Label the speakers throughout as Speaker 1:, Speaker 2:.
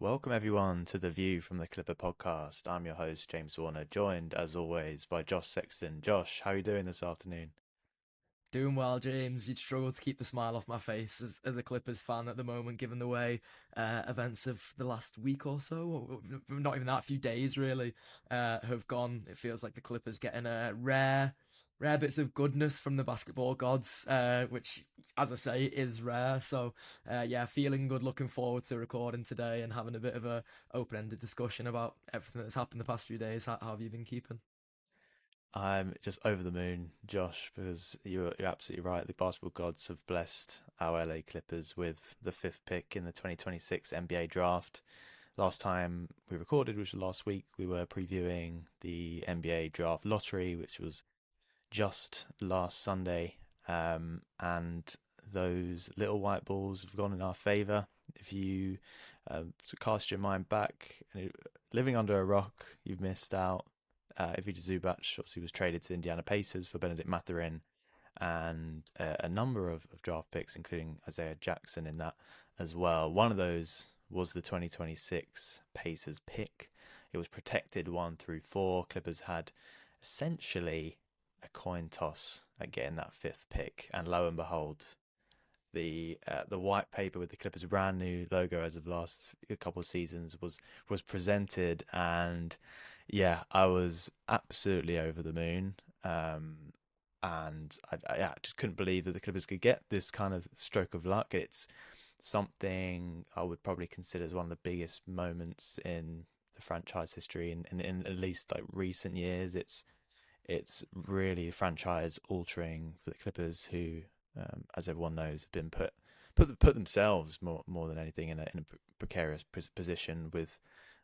Speaker 1: Welcome everyone to the View from the Clipper podcast. I'm your host James Warner, joined as always by Josh Sexton. Josh, how are you doing this afternoon?
Speaker 2: Doing well, James. You'd struggle to keep the smile off my face as a Clippers fan at the moment, given the way events of the last week or so, or not even that, few days really, have gone. It feels like the Clippers getting rare bits of goodness from the basketball gods, which, as I say, is rare. So, yeah, feeling good, looking forward to recording today and having a bit of a open-ended discussion about everything that's happened the past few days. How have you been keeping?
Speaker 1: I'm just over the moon, Josh, because you're absolutely right. The basketball gods have blessed our LA Clippers with the fifth pick in the 2026 NBA draft. Last time we recorded, which was last week, we were previewing the NBA draft lottery, which was just last Sunday, and those little white balls have gone in our favour. If you cast your mind back, living under a rock, you've missed out. Ivica Zubac obviously was traded to the Indiana Pacers for Benedict Mathurin and a number of draft picks, including Isaiah Jackson in that as well. One of those was the 2026 Pacers pick. It was protected 1 through 4. Clippers had essentially a coin toss at getting that fifth pick, and lo and behold, the white paper with the Clippers' brand new logo as of last couple of seasons was presented, and yeah, I was absolutely over the moon. And I just couldn't believe that the Clippers could get this kind of stroke of luck. It's something I would probably consider as one of the biggest moments in the franchise history in at least like recent years. It's really franchise altering for the Clippers, who, as everyone knows, have been put themselves more than anything in a precarious position with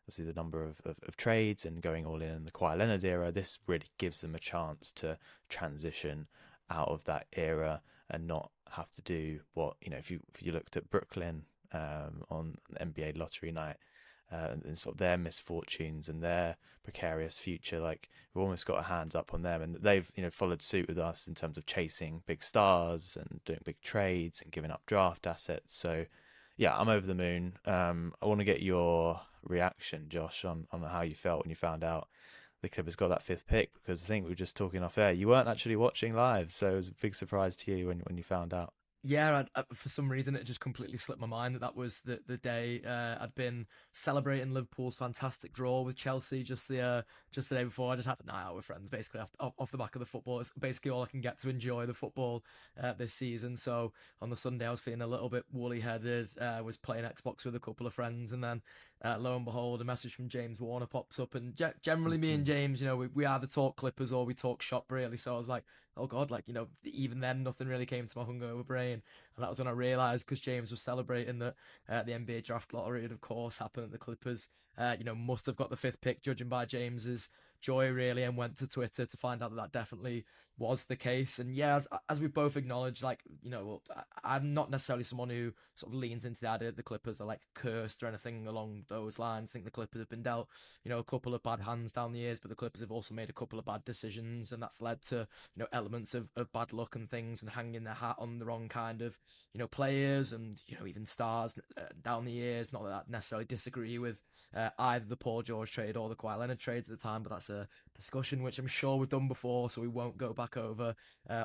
Speaker 1: obviously the number of trades and going all in the Kawhi Leonard era. This really gives them a chance to transition out of that era and not have to do what, if you looked at Brooklyn on NBA lottery night, and sort of their misfortunes and their precarious future. Like, we've almost got our hands up on them, and they've followed suit with us in terms of chasing big stars and doing big trades and giving up draft assets. So yeah, I'm over the moon. I want to get your reaction, Josh, on how you felt when you found out the Clippers got that fifth pick, because I think we were just talking off air. You weren't actually watching live, so it was a big surprise to you when you found out.
Speaker 2: Yeah, for some reason it just completely slipped my mind that was the day I'd been celebrating Liverpool's fantastic draw with Chelsea just the day before. I just had a night out with friends, basically off the back of the football. It's basically all I can get to enjoy the football this season. So on the Sunday I was feeling a little bit woolly headed. Was playing Xbox with a couple of friends, and then lo and behold, a message from James Warner pops up. And generally, me and James, we either talk Clippers or we talk shop, really. So I was like, oh God, like, even then nothing really came to my hungover brain. And that was when I realised, because James was celebrating that the NBA draft lottery had, of course, happened at the Clippers. Must have got the fifth pick, judging by James's joy, really, and went to Twitter to find out that definitely was the case. And yeah, as we both acknowledged, like, well, I'm not necessarily someone who sort of leans into the idea that the Clippers are like cursed or anything along those lines. I think the Clippers have been dealt, a couple of bad hands down the years, but the Clippers have also made a couple of bad decisions, and that's led to, elements of bad luck and things, and hanging their hat on the wrong kind of, players and, even stars down the years. Not that I necessarily disagree with either the Paul George trade or the Kawhi Leonard trades at the time, but that's a discussion which I'm sure we've done before, so we won't go back over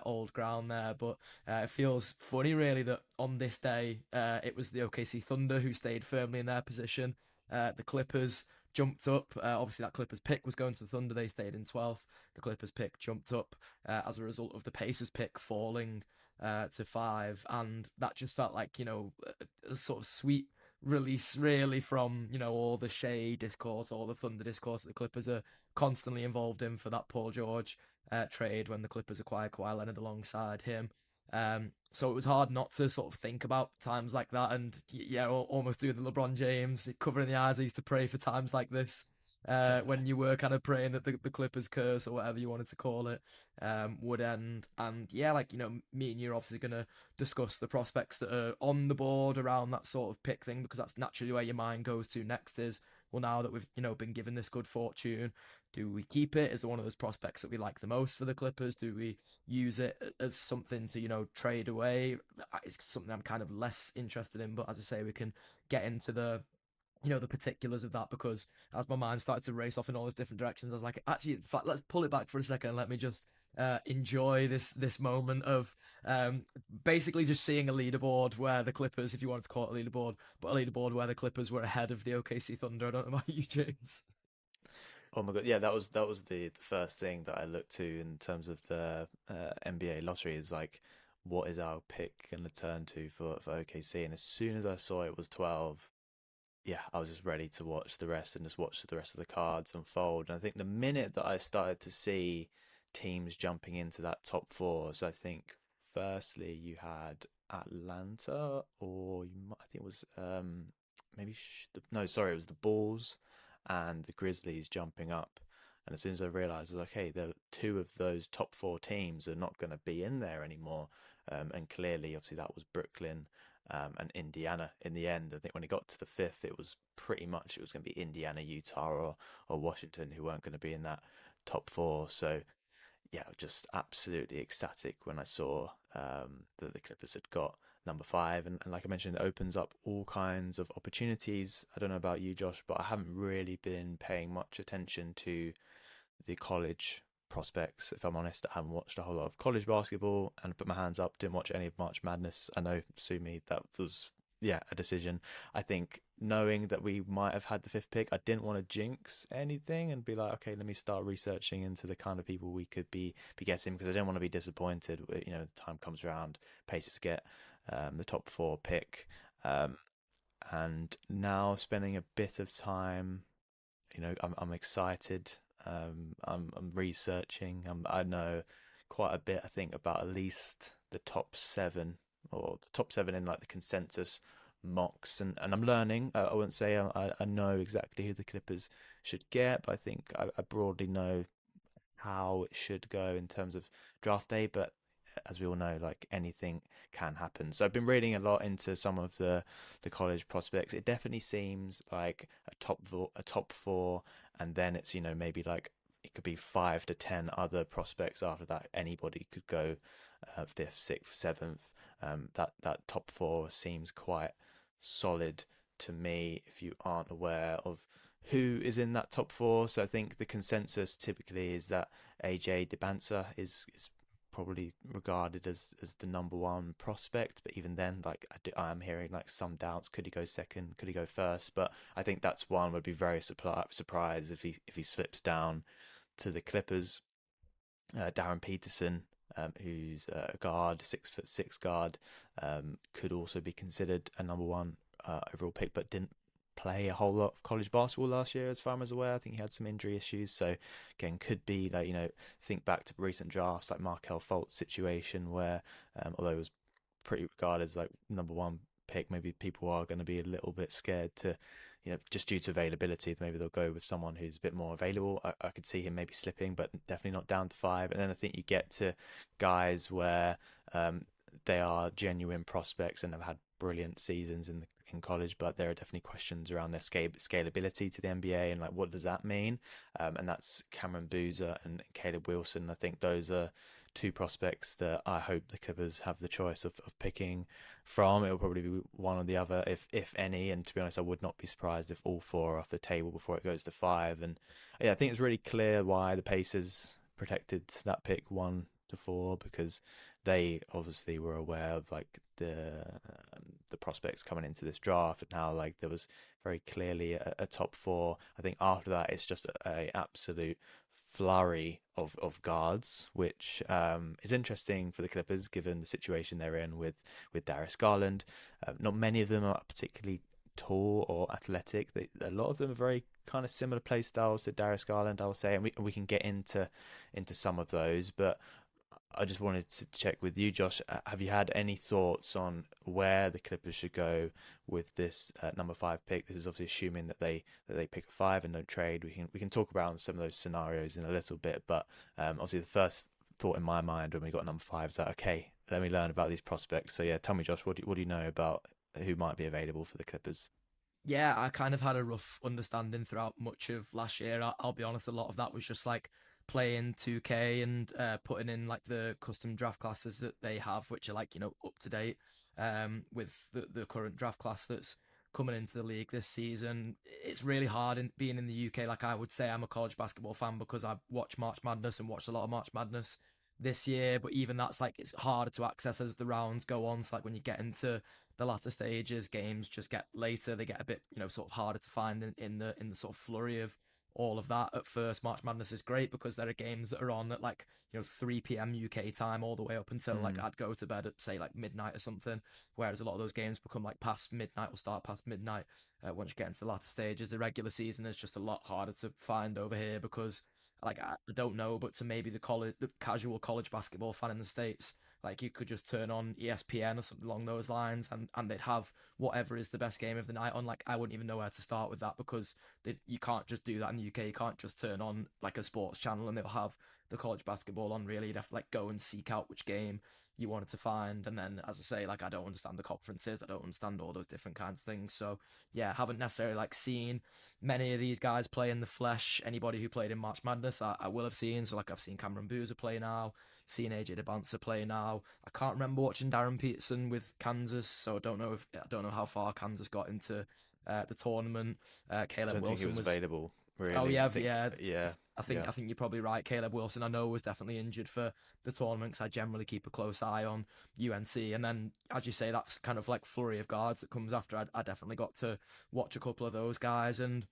Speaker 2: old ground there. But it feels funny, really, that on this day, it was the OKC Thunder who stayed firmly in their position. The Clippers jumped up. Obviously, that Clippers pick was going to the Thunder. They stayed in 12th. The Clippers pick jumped up as a result of the Pacers pick falling to 5. And that just felt like, a sort of sweet release, really, from, all the Shea discourse, all the Thunder discourse that the Clippers are constantly involved in for that Paul George trade when the Clippers acquired Kawhi Leonard alongside him. So it was hard not to sort of think about times like that, and yeah, almost do the LeBron James covering the eyes. I used to pray for times like this, when you were kind of praying that the Clippers curse, or whatever you wanted to call it, would end. And yeah, like, me and you are obviously gonna discuss the prospects that are on the board around that sort of pick thing, because that's naturally where your mind goes to next. Is, well, now that we've been given this good fortune, do we keep it? Is it one of those prospects that we like the most for the Clippers? Do we use it as something to, trade away? It's something I'm kind of less interested in, but as I say, we can get into the the particulars of that, because as my mind started to race off in all these different directions, I was like, actually, in fact, let's pull it back for a second and let me just enjoy this moment of basically just seeing a leaderboard where the Clippers, if you wanted to call it a leaderboard, but a leaderboard where the Clippers were ahead of the OKC Thunder. I don't know about you, James.
Speaker 1: Oh my God, yeah, that was the first thing that I looked to in terms of the NBA lottery is like, what is our pick going to turn to for OKC? And as soon as I saw it was 12, yeah, I was just ready to watch the rest and just watch the rest of the cards unfold. And I think the minute that I started to see teams jumping into that top four, so I think firstly you had Atlanta, or I think it was maybe no, sorry, it was the Bulls and the Grizzlies jumping up. And as soon as I realized, I was like, okay, the two of those top four teams are not going to be in there anymore. And clearly, obviously, that was Brooklyn and Indiana in the end. I think when it got to the fifth, it was pretty much it was going to be Indiana, Utah, or Washington who weren't going to be in that top four. So yeah, just absolutely ecstatic when I saw that the Clippers had got number five. And like I mentioned, it opens up all kinds of opportunities. I don't know about you, Josh, but I haven't really been paying much attention to the college prospects. If I'm honest, I haven't watched a whole lot of college basketball and put my hands up, didn't watch any of March Madness. I know, sue me, that was, yeah, a decision. I think knowing that we might have had the fifth pick, I didn't want to jinx anything and be like, okay, let me start researching into the kind of people we could be getting, because I didn't want to be disappointed. You know, the time comes around, Pacers get the top four pick. And now spending a bit of time, I'm excited. I'm researching. I know quite a bit. I think about at least the top seven, or the top seven in like the consensus mocks, and I'm learning. I wouldn't say I know exactly who the Clippers should get, but I think I broadly know how it should go in terms of draft day. But as we all know, like anything can happen. So I've been reading a lot into some of the college prospects. It definitely seems like a top four, and then it's maybe like it could be 5 to 10 other prospects after that. Anybody could go fifth, sixth, seventh. That top four seems quite solid to me. If you aren't aware of who is in that top four, so I think the consensus typically is that AJ DeBanza is probably regarded as the number one prospect, but even then, like I'm hearing like some doubts. Could he go second? Could he go first? But I think that's one. Would be very surprised if he slips down to the Clippers. Darren Peterson, who's a guard, 6'6" guard, could also be considered a number one overall pick, but didn't play a whole lot of college basketball last year, as far as I'm aware. I think he had some injury issues, so again, could be like think back to recent drafts like Markel Fultz situation, where although it was pretty regarded as like number one pick, maybe people are going to be a little bit scared to, just due to availability, maybe they'll go with someone who's a bit more available. I could see him maybe slipping, but definitely not down to five. And then I think you get to guys where they are genuine prospects and have had brilliant seasons in college, but there are definitely questions around their scalability to the NBA and like what does that mean? And that's Cameron Boozer and Caleb Wilson. I think those are two prospects that I hope the Clippers have the choice of picking from. It'll probably be one or the other, if any. And to be honest, I would not be surprised if all four are off the table before it goes to five. And yeah, I think it's really clear why the Pacers protected that pick 1 to 4, because they obviously were aware of like the prospects coming into this draft, and how like there was very clearly a top four. I think after that it's just a absolute flurry of guards, which is interesting for the Clippers given the situation they're in with Darius Garland. Not many of them are particularly tall or athletic. A lot of them are very kind of similar play styles to Darius Garland, I will say, and we can get into some of those. But I just wanted to check with you, Josh. Have you had any thoughts on where the Clippers should go with this number five pick? This is obviously assuming that they pick a five and don't trade. We can talk about some of those scenarios in a little bit, but obviously the first thought in my mind when we got number five is that, okay, let me learn about these prospects. So yeah, tell me, Josh, what do you know about who might be available for the Clippers?
Speaker 2: Yeah, I kind of had a rough understanding throughout much of last year. I'll be honest, a lot of that was just like playing 2K and putting in like the custom draft classes that they have, which are like up to date with the current draft class that's coming into the league this season. It's really hard in being in the UK. Like, I would say I'm a college basketball fan because I watch March Madness and watched a lot of March Madness this year, but even that's like it's harder to access as the rounds go on. So like when you get into the latter stages, games just get later. They get a bit, sort of harder to find in the sort of flurry of all of that. At first, March Madness is great because there are games that are on at like 3 p.m. UK time all the way up until like
Speaker 1: Mm.
Speaker 2: I'd go to bed at say like midnight or something. Whereas a lot of those games become like past midnight or start past midnight once you get into the latter stages. The regular season is just a lot harder to find over here because like I don't know, but to maybe the casual college basketball fan in the States, like you could just turn on ESPN or something along those lines, and they'd have whatever is the best game of the night on. Like I wouldn't even know where to start with that because you can't just do that in the UK. You can't just turn on like a sports channel and they'll have the college basketball on. Really, you'd have to like go and seek out which game you wanted to find. And then, as I say, like I don't understand the conferences. I don't understand all those different kinds of things. So yeah, I haven't necessarily like seen many of these guys play in the flesh. Anybody who played in March Madness, I will have seen. So like I've seen Cameron Boozer play now, seen AJ DeBanza play now. I can't remember watching Darren Peterson with Kansas, so I don't know how far Kansas got into the tournament.
Speaker 1: I
Speaker 2: Caleb
Speaker 1: don't think he
Speaker 2: Wilson
Speaker 1: was
Speaker 2: was.
Speaker 1: available,
Speaker 2: Oh
Speaker 1: really. I
Speaker 2: yeah,
Speaker 1: think,
Speaker 2: yeah.
Speaker 1: yeah, yeah,
Speaker 2: I think you're probably right. Caleb Wilson, I know, was definitely injured for the tournament because I generally keep a close eye on UNC. And then, as you say, that's kind of like flurry of guards that comes after. I definitely got to watch a couple of those guys, and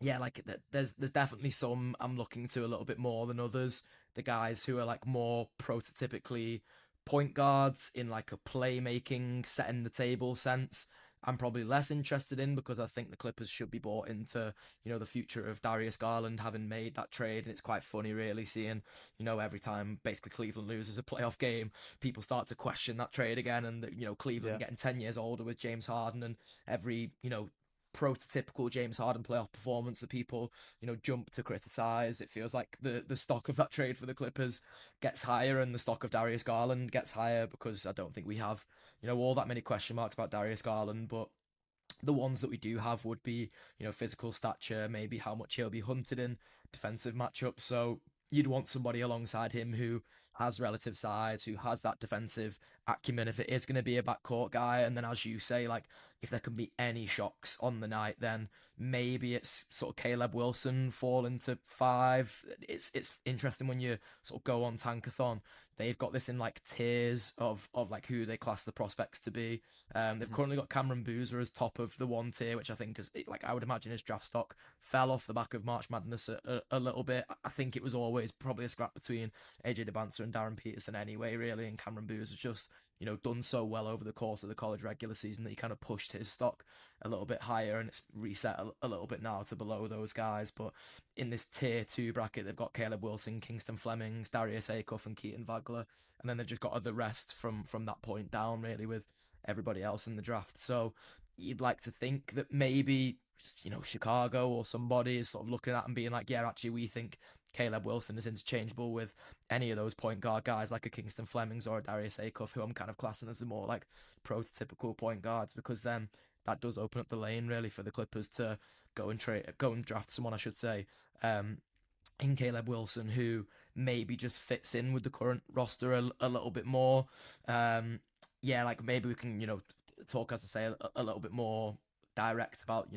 Speaker 2: yeah, like there's definitely some I'm looking to a little bit more than others. The guys who are like more prototypically point guards in like a playmaking, setting the table sense. I'm probably less interested in because I think the Clippers should be bought into, the future of Darius Garland having made that trade. And it's quite funny, really, seeing, every time basically Cleveland loses a playoff game, people start to question that trade again. And, Cleveland
Speaker 1: yeah.
Speaker 2: getting 10 years older with James Harden and every, prototypical James Harden playoff performance that people, jump to criticize. It feels like the stock of that trade for the Clippers gets higher and the stock of Darius Garland gets higher because I don't think we have, all that many question marks about Darius Garland, but the ones that we do have would be, physical stature, maybe how much he'll be hunted in defensive matchups. So you'd want somebody alongside him who has relative size, who has that defensive acumen if it is going to be a backcourt guy. And then, as you say, like if there can be any shocks on the night, then maybe it's sort of Caleb Wilson falling to five. It's interesting when you sort of go on Tankathon. They've got this in like tiers of like who they class the prospects to be. They've
Speaker 1: Mhm.
Speaker 2: currently got Cameron Boozer as top of the one tier, which I think is like I would imagine his draft stock fell off the back of March Madness a little bit. I think it was always probably a scrap between AJ DeBanza and Darren Peterson anyway, really, and Cameron Boozer just done so well over the course of the college regular season that he kind of pushed his stock a little bit higher, and it's reset a little bit now to below those guys. But in this tier two bracket, they've got Caleb Wilson, Kingston Flemings, Darius Acuff, and Keaton Vagler, and then they've just got the rest from that point down, really, with everybody else in the draft. So you'd like to think that maybe Chicago or somebody is sort of looking at and being like, yeah, actually, we think Caleb Wilson is interchangeable with any of those point guard guys like a Kingston Flemings or a Darius Acuff, who I'm kind of classing as the more like prototypical point guards, because then that does open up the lane really for the Clippers to go and draft someone, I should say, um, in Caleb Wilson, who maybe just fits in with the current roster a little bit more. Um, yeah, like maybe we can, talk, as I say, a little bit more direct about,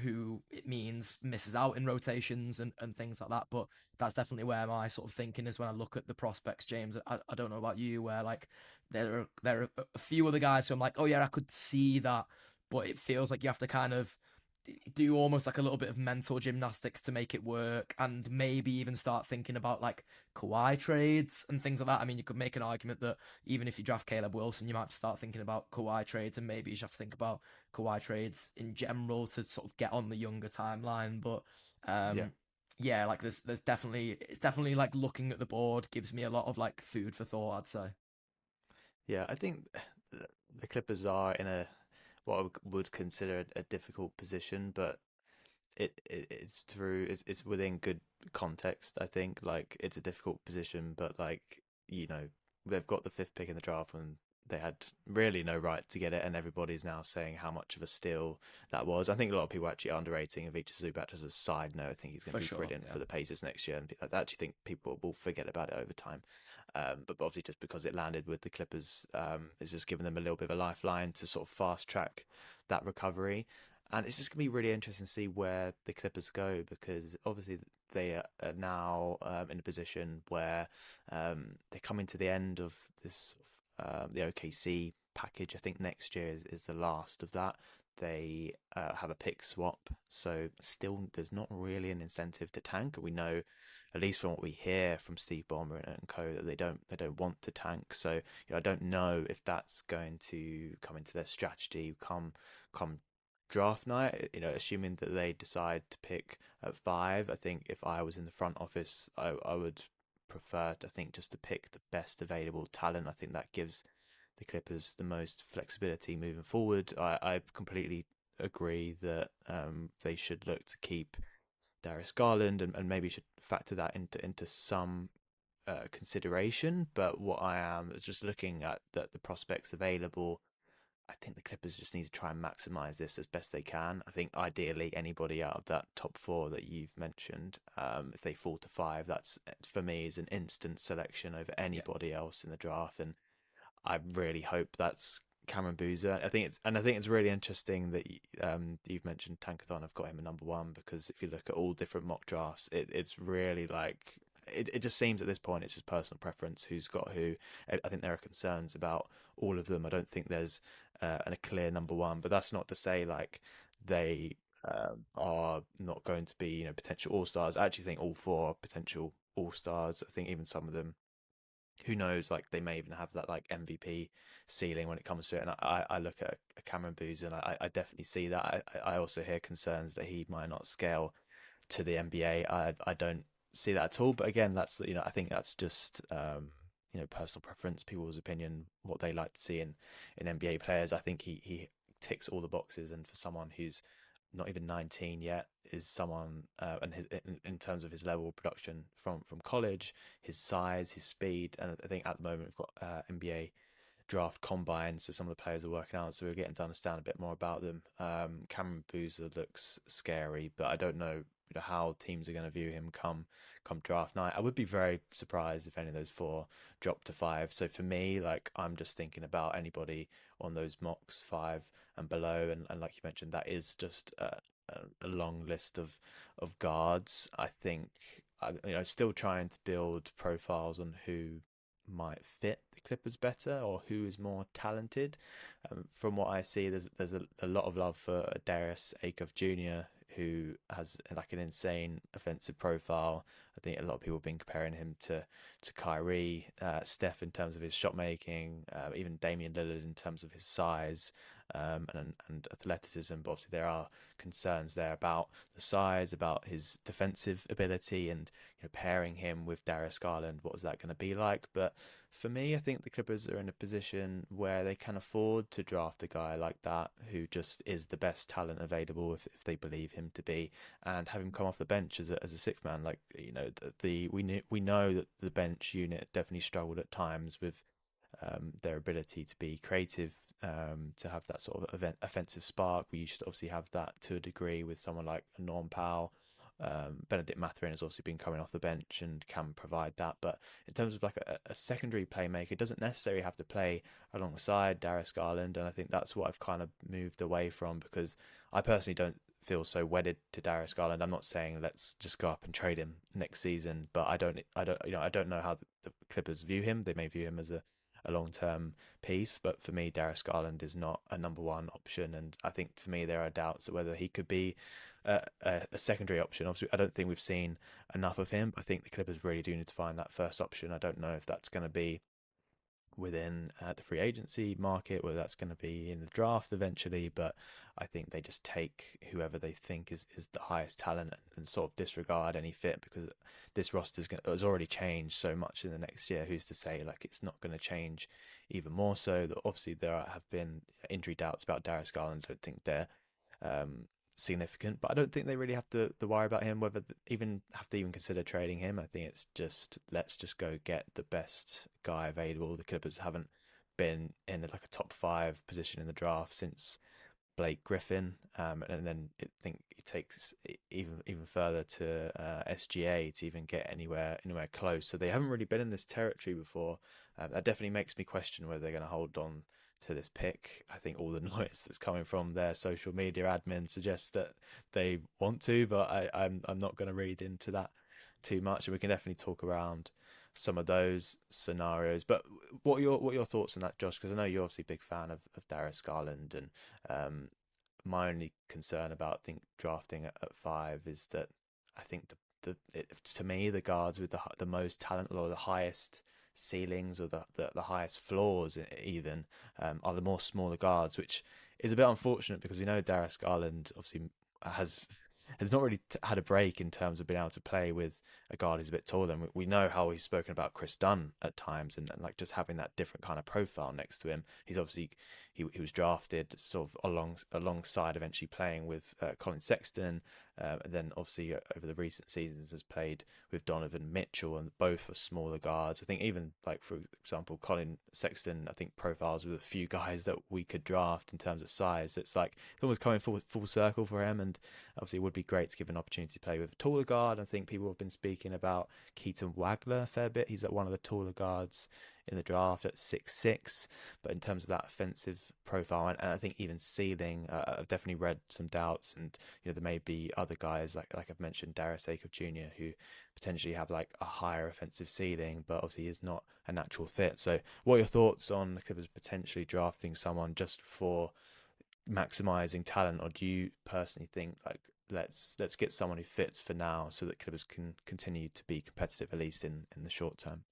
Speaker 2: who it means misses out in rotations and things like that. But that's definitely where my sort of thinking is when I look at the prospects, James. I don't know about you, where like there are a few other guys who I'm like, oh yeah, I could see that, but it feels like you have to kind of do almost like a little bit of mental gymnastics to make it work, and maybe even start thinking about like Kawhi trades and things like that. I mean, you could make an argument that even if you draft Caleb Wilson, you might have to start thinking about Kawhi trades, and maybe you should have to think about Kawhi trades in general to sort of get on the younger timeline. But
Speaker 1: Yeah,
Speaker 2: yeah, like there's definitely it's definitely like looking at the board gives me a lot of like food for thought, I'd say.
Speaker 1: yeah. I think the Clippers are in a what I would consider a difficult position, but it's within good context. I think like it's a difficult position, but like they've got the fifth pick in the draft, and they had really no right to get it, and everybody's now saying how much of a steal that was. I think a lot of people are actually underrating Ivica Zubac as a side note. I think he's going to
Speaker 2: For
Speaker 1: be
Speaker 2: sure,
Speaker 1: brilliant
Speaker 2: yeah.
Speaker 1: for the Pacers next year, and I actually think people will forget about it over time. But obviously, just because it landed with the Clippers, it's just given them a little bit of a lifeline to sort of fast track that recovery. And it's just going to be really interesting to see where the Clippers go, because obviously they are now in a position where they're coming to the end of this the OKC package. I think next year is the last of that. They have a pick swap, so still there's not really an incentive to tank. We know, at least from what we hear from Steve Ballmer and co, that they don't want to tank. So I don't know if that's going to come into their strategy come draft night. Assuming that they decide to pick at 5. I think if I was in the front office, I would prefer, I think, just to pick the best available talent. I think that gives the Clippers the most flexibility moving forward. I completely agree that they should look to keep Darius Garland, and maybe should factor that into some consideration. But what I am is just looking at the prospects available. I think the Clippers just need to try and maximize this as best they can. I think ideally anybody out of that top 4 that you've mentioned, if they fall to 5, that's for me is an instant selection over
Speaker 2: Yeah.
Speaker 1: anybody else in the draft. And I really hope that's Cameron Boozer. I think it's really interesting that you've mentioned Tankathon. I've got him at number 1, because if you look at all different mock drafts, it's really like it just seems at this point it's just personal preference who's got who. I think there are concerns about all of them. I don't think there's a clear number 1, but that's not to say like they are not going to be potential all stars. I actually think all 4 are potential all stars. I think even some of them, who knows, like they may even have that like MVP ceiling when it comes to it. And I look at Cameron Boozer, and I definitely see that. I also hear concerns that he might not scale to the NBA. I don't see that at all. But again, that's I think that's just personal preference, people's opinion, what they like to see in NBA players. I think he ticks all the boxes, and for someone who's not even 19 yet, is someone and in terms of his level of production from college, his size, his speed. And I think at the moment we've got NBA draft combines, so some of the players are working out, so we're getting to understand a bit more about them. Cameron Boozer looks scary, but I don't know how teams are going to view him come draft night. I would be very surprised if any of those 4 drop to 5. So for me, like I'm just thinking about anybody on those mocks 5 and below, and like you mentioned, that is just a long list of guards. I think still trying to build profiles on who might fit the Clippers better, or who is more talented. From what I see, there's a lot of love for Darius Akov Jr., who has like an insane offensive profile. I think a lot of people have been comparing him to Kyrie, Steph in terms of his shot making, even Damian Lillard in terms of his size and athleticism. But obviously there are concerns there about the size, about his defensive ability, and pairing him with Darius Garland, what was that going to be like? But for me, I think the Clippers are in a position where they can afford to draft a guy like that, who just is the best talent available if they believe him to be, and have him come off the bench as a sixth man. Like we know that the bench unit definitely struggled at times with their ability to be creative, to have that sort of offensive spark. We should obviously have that to a degree with someone like Norm Powell. Benedict Mathurin has obviously been coming off the bench and can provide that. But in terms of like a secondary playmaker, it doesn't necessarily have to play alongside Darius Garland. And I think that's what I've kind of moved away from, because I personally don't feel so wedded to Darius Garland. I'm not saying let's just go up and trade him next season, but I don't know how the Clippers view him. They may view him as a long-term piece, but for me, Darius Garland is not a number 1 option, and I think for me there are doubts whether he could be a secondary option. Obviously, I don't think we've seen enough of him, but I think the Clippers really do need to find that first option. I don't know if that's going to be within the free agency market, whether that's going to be in the draft eventually, but I think they just take whoever they think is the highest talent, and sort of disregard any fit, because this roster has already changed so much in the next year. Who's to say like it's not going to change even more so? That obviously there have been injury doubts about Darius Garland. I don't think they're um, significant, but I don't think they really have to worry about him, whether even have to even consider trading him. I think it's just let's just go get the best guy available. The Clippers haven't been in like a top five position in the draft since Blake Griffin, and then I think it takes even further to SGA to even get anywhere close. So they haven't really been in this territory before. That definitely makes me question whether they're going to hold on to this pick. I think all the noise that's coming from their social media admin suggests that they want to, but I'm not going to read into that too much, and we can definitely talk around some of those scenarios. But what are your thoughts on that, Josh? Because I know you're obviously a big fan of Darius Garland, and my only concern about drafting at five is that I think to me the guards with the most talent or the highest ceilings or the highest floors even are the more smaller guards, which is a bit unfortunate because we know Darius Garland obviously has has not really had a break in terms of being able to play with a guard who's a bit taller. And we know how he's spoken about Chris Dunn at times, and like just having that different kind of profile next to him. He's obviously he was drafted sort of alongside eventually playing with Colin Sexton, and then obviously over the recent seasons has played with Donovan Mitchell, and both are smaller guards. I think even like for example Colin Sexton, I think profiles with a few guys that we could draft in terms of size. It's like it's almost coming full circle for him, and obviously it would be great to give an opportunity to play with a taller guard. I think people have been speaking about Keaton Wagler a fair bit. He's at one of the taller guards in the draft at 6'6", but in terms of that offensive profile and I think even ceiling, I've definitely read some doubts, and there may be other guys like I've mentioned, Darius Acuff Jr., who potentially have like a higher offensive ceiling, but obviously is not a natural fit. So, what are your thoughts on the Clippers potentially drafting someone just for maximizing talent, or do you personally think like let's get someone who fits for now so that Clippers can continue to be competitive at least in the short term?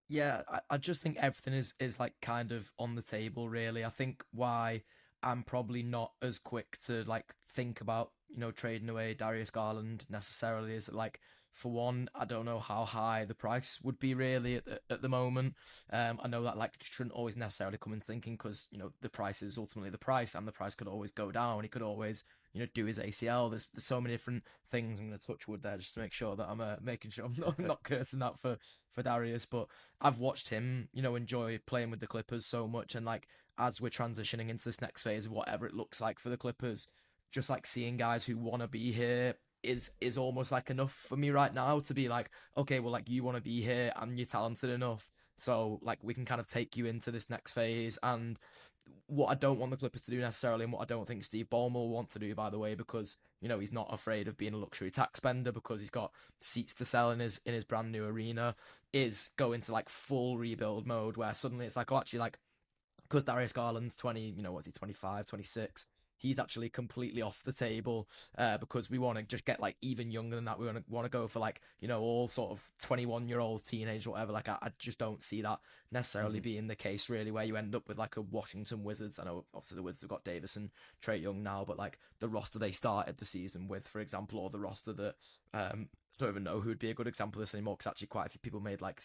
Speaker 2: Yeah, I just think everything is like kind of on the table, really. I think why I'm probably not as quick to like think about, trading away Darius Garland necessarily is that, like, for one, I don't know how high the price would be really at the moment. I know that like shouldn't always necessarily come in thinking because, the price is ultimately the price, and the price could always go down. He could always, do his ACL. There's so many different things. I'm going to touch wood there just to make sure that I'm making sure I'm not cursing that for Darius, but I've watched him, enjoy playing with the Clippers so much, and like as we're transitioning into this next phase of whatever it looks like for the Clippers, just like seeing guys who want to be here is almost like enough for me right now to be like, okay, well, like you want to be here and you're talented enough, so like we can kind of take you into this next phase. And what I don't want the Clippers to do necessarily, and what I don't think Steve Ballmer will want to do, by the way, because he's not afraid of being a luxury tax spender because he's got seats to sell in his brand new arena, is go into like full rebuild mode where suddenly it's like, oh, actually, like, because Darius Garland's 20, what's he, 25, 26. He's actually completely off the table because we want to just get like even younger than that. We want to go for like, all sort of 21-year-olds, teenage, whatever. Like I just don't see that necessarily
Speaker 1: Mm-hmm.
Speaker 2: being the case really, where you end up with like a Washington Wizards. I know obviously the Wizards have got Davis and Trae Young now, but like the roster they started the season with, for example, or the roster that I don't even know who would be a good example of this anymore because actually quite a few people made like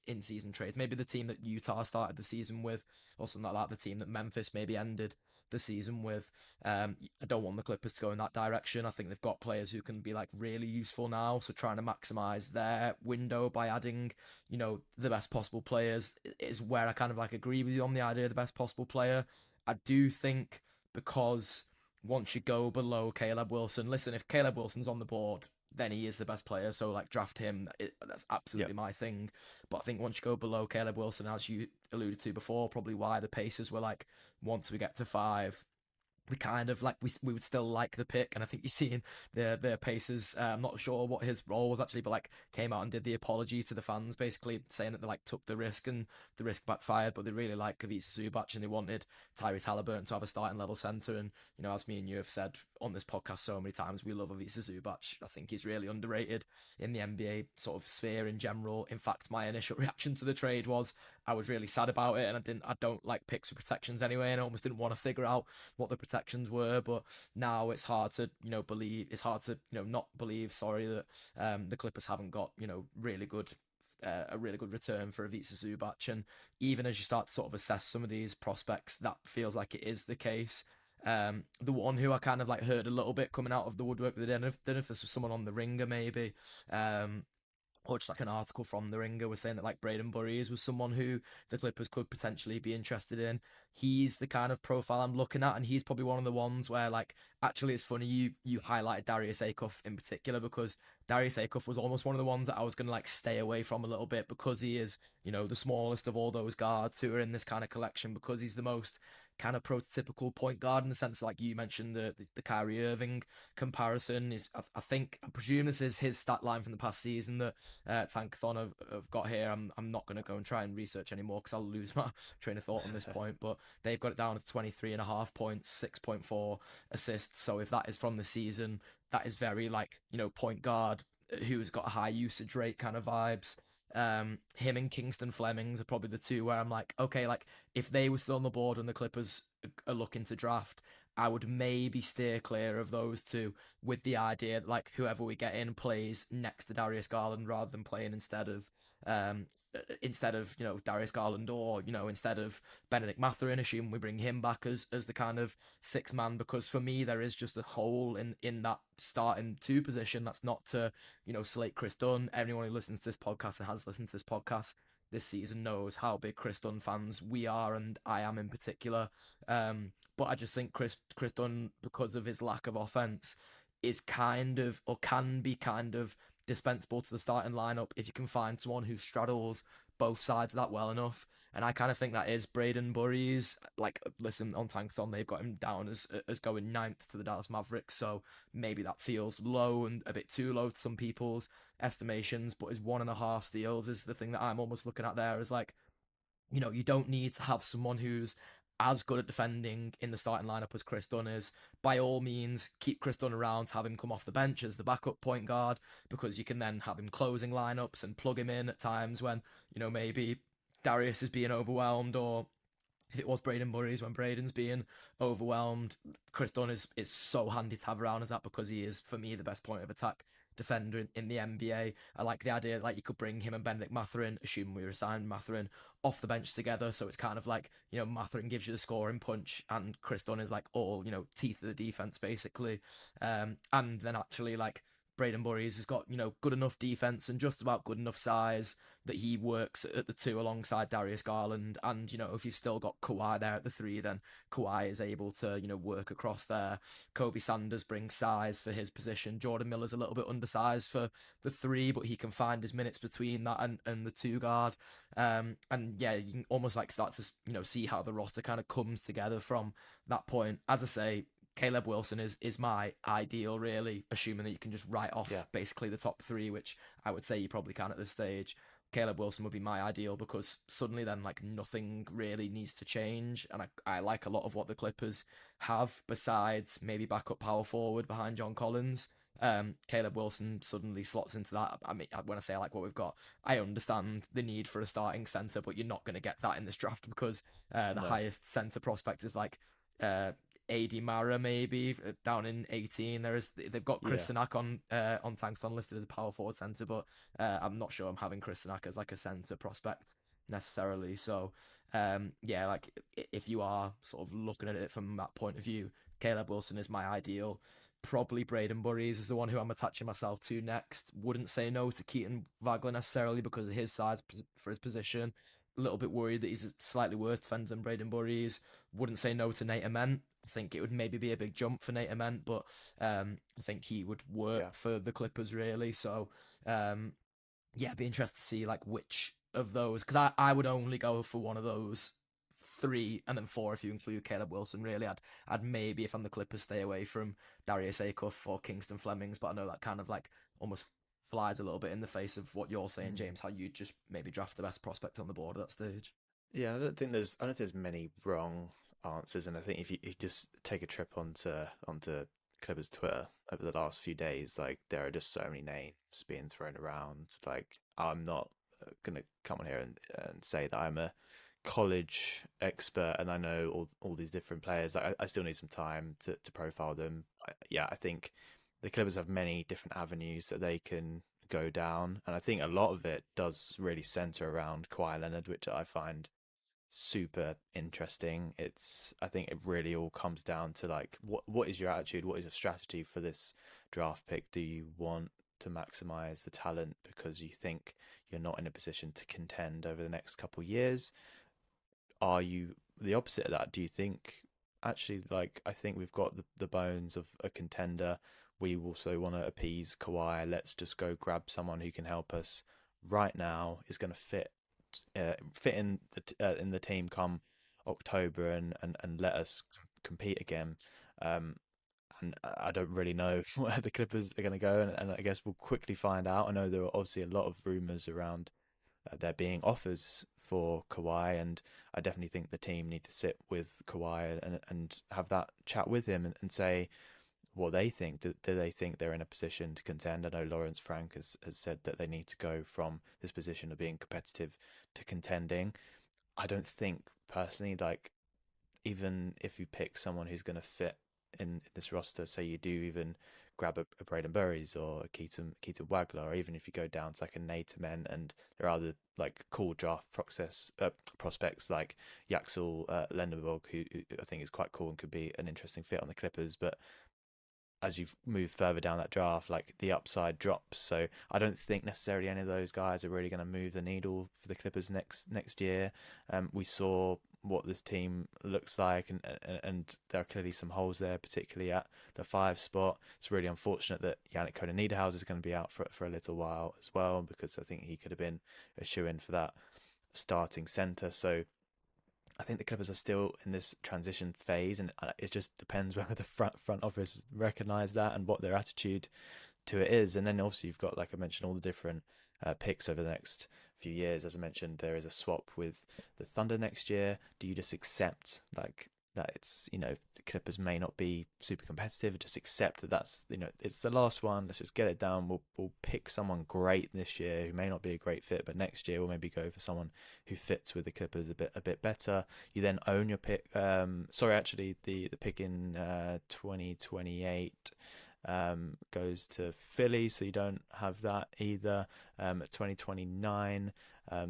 Speaker 2: in-season trades. Maybe the team that Utah started the season with, or something like that. The team that Memphis maybe ended the season with. I don't want the Clippers to go in that direction. I think they've got players who can be like really useful now. So trying to maximize their window by adding, the best possible players is where I kind of like agree with you on the idea of the best possible player. I do think because once you go below Caleb Wilson, listen, if Caleb Wilson's on the board, then he is the best player. So like draft him. That's
Speaker 1: Yep.
Speaker 2: absolutely my thing. But I think once you go below Caleb Wilson, as you alluded to before, probably why the Pacers were like, once we get to five, we kind of like we would still like the pick. And I think you're seeing the Pacers. I'm not sure what his role was actually, but like came out and did the apology to the fans, basically saying that they like took the risk and the risk backfired, but they really like Kavisa Zubac and they wanted Tyrese Halliburton to have a starting level center. And as me and you have said on this podcast so many times, we love Kavisa Zubac. I think he's really underrated in the NBA sort of sphere in general. In fact, my initial reaction to the trade was I was really sad about it, and I don't like picks with protections anyway, and I almost didn't want to figure out what the protections were. But now it's hard to believe, it's hard to not believe, sorry, that the Clippers haven't got really good a really good return for Ivica Zubac. And even as you start to sort of assess some of these prospects, that feels like it is the case. The one who I kind of like heard a little bit coming out of the woodwork, I don't know if this was someone on the Ringer maybe. or just like an article from the Ringer was saying that like Braden Burries was someone who the Clippers could potentially be interested in. He's the kind of profile I'm looking at, and he's probably one of the ones where like actually it's funny you highlighted Darius Acuff in particular, because Darius Acuff was almost one of the ones that I was gonna like stay away from a little bit, because he is, the smallest of all those guards who are in this kind of collection, because he's the most kind of prototypical point guard in the sense like you mentioned the Kyrie Irving comparison is I think I presume this is his stat line from the past season that Tankathon have got here. I'm not going to go and try and research anymore because I'll lose my train of thought on this point. But they've got it down as 23.5 points, 6.4 assists. So if that is from the season, that is very like point guard who's got a high usage rate kind of vibes. Him and Kingston Flemings are probably the two where I'm like, okay, like if they were still on the board and the Clippers are looking to draft, I would maybe steer clear of those two, with the idea that like whoever we get in plays next to Darius Garland rather than playing um instead of Darius Garland, or instead of Benedict Mathurin, assuming we bring him back as the kind of six man, because for me there is just a hole in that starting two position. That's not to slate Chris Dunn. Anyone who listens to this podcast and has listened to this podcast this season knows how big Chris Dunn fans we are, and I am in particular. But I just think Chris Dunn, because of his lack of offense, is kind of, or can be kind of, dispensable to the starting lineup if you can find someone who straddles both sides of that well enough. And I kind of think that is Braden Burries. Like, listen, on Tankathon, they've got him down as going ninth to the Dallas Mavericks, so maybe that feels low and a bit too low to some people's estimations. But his 1.5 steals is the thing that I'm almost looking at there as like, you don't need to have someone who's as good at defending in the starting lineup as Chris Dunn is. By all means, keep Chris Dunn around, have him come off the bench as the backup point guard, because you can then have him closing lineups and plug him in at times when, maybe Darius is being overwhelmed, or if it was Braden Burries when Braden's being overwhelmed. Chris Dunn is so handy to have around as that, because he is, for me, the best point of attack defender in the NBA. I like the idea that like you could bring him and Benedict Mathurin, assuming we resign Mathurin, off the bench together. So it's kind of like, Mathurin gives you the scoring punch and Chris Dunn is like all, teeth of the defense basically. And then actually like Braden Burries has got, good enough defense and just about good enough size that he works at the two alongside Darius Garland. And, if you've still got Kawhi there at the three, then Kawhi is able to, work across there. Kobe Sanders brings size for his position. Jordan Miller's a little bit undersized for the three, but he can find his minutes between that and the two guard. And yeah, you can almost like start to, see how the roster kind of comes together from that point. As I say, Caleb Wilson is my ideal, really, assuming that you can just write off
Speaker 1: Yeah.
Speaker 2: basically the top three, which I would say you probably can at this stage. Caleb Wilson would be my ideal, because suddenly then like nothing really needs to change, and I like a lot of what the Clippers have besides maybe backup power forward behind John Collins. Caleb Wilson suddenly slots into that. I mean, when I say I like what we've got, I understand the need for a starting center, but you're not going to get that in this draft, because the
Speaker 1: No.
Speaker 2: highest center prospect is like uh, AD Mara maybe down in 18. They've got Chris
Speaker 1: Yeah.
Speaker 2: Sinak on Tankathon listed as a power forward center, but I'm not sure I'm having Chris Sinak as like a center prospect necessarily. So yeah, like if you are sort of looking at it from that point of view, Caleb Wilson is my ideal. Probably Braden Burries is the one who I'm attaching myself to next. Wouldn't say no to Keaton Vagler necessarily because of his size for his position. A little bit worried that he's a slightly worse defender than Braden Burries. Wouldn't say no to Nate Ament. I think it would maybe be a big jump for Nate Ament, but I think he would
Speaker 1: Yeah.
Speaker 2: work for the Clippers really. So yeah, I'd be interested to see like which of those, because I would only go for one of those three, and then four if you include Caleb Wilson. Really, I'd maybe, if I'm the Clippers, stay away from Darius Acuff or Kingston Flemings, but I know that kind of like almost flies a little bit in the face of what you're saying,
Speaker 1: Mm.
Speaker 2: James. How you just maybe draft the best prospect on the board at that stage.
Speaker 1: Yeah, I don't think there's many wrong answers, and I think if you just take a trip onto Clippers Twitter over the last few days, like there are just so many names being thrown around. Like I'm not gonna come on here and say that I'm a college expert and I know all these different players. Like I still need some time to profile them. Yeah, I think the Clippers have many different avenues that they can go down, and I think a lot of it does really center around Kawhi Leonard, which I find super interesting. I think it really all comes down to like what is your attitude, what is your strategy for this draft pick? Do you want to maximize the talent because you think you're not in a position to contend over the next couple of years? Are you the opposite of that? Do you think actually, like, I think we've got the bones of a contender. We also want to appease Kawhi. Let's just go grab someone who can help us right now, is going to fit in the team come October, and let us compete again. Um, and I don't really know where the Clippers are going to go, and I guess we'll quickly find out. I know there are obviously a lot of rumors around there being offers for Kawhi, and I definitely think the team need to sit with Kawhi and have that chat with him, and say what they think. Do they think they're in a position to contend? I know Lawrence Frank has said that they need to go from this position of being competitive to contending. I don't think personally, like, even if you pick someone who's going to fit in this roster, say you do even grab a Braden Burries or a Keaton Wagler, or even if you go down to like a Nate Men, and there are other like cool draft prospects like Yaxel Lendeborg, who I think is quite cool and could be an interesting fit on the Clippers. But as you've moved further down that draft, like, the upside drops. So I don't think necessarily any of those guys are really going to move the needle for the Clippers next year. We saw what this team looks like, and there are clearly some holes there, particularly at the 5 spot. It's really unfortunate that Yannick Koda is going to be out for a little while as well, because I think he could have been a shoe-in for that starting center. So I think the Clippers are still in this transition phase, and it just depends whether the front office recognise that and what their attitude to it is. And then obviously you've got, like I mentioned, all the different picks over the next few years. As I mentioned, there is a swap with the Thunder next year. Do you just accept, like, that it's, the Clippers may not be super competitive, just accept that that's, it's the last one, let's just get it done. We'll pick someone great this year who may not be a great fit, but next year we'll maybe go for someone who fits with the Clippers a bit better. You then own your pick. Sorry, actually, the pick in 2028 goes to Philly, so you don't have that either. At 2029,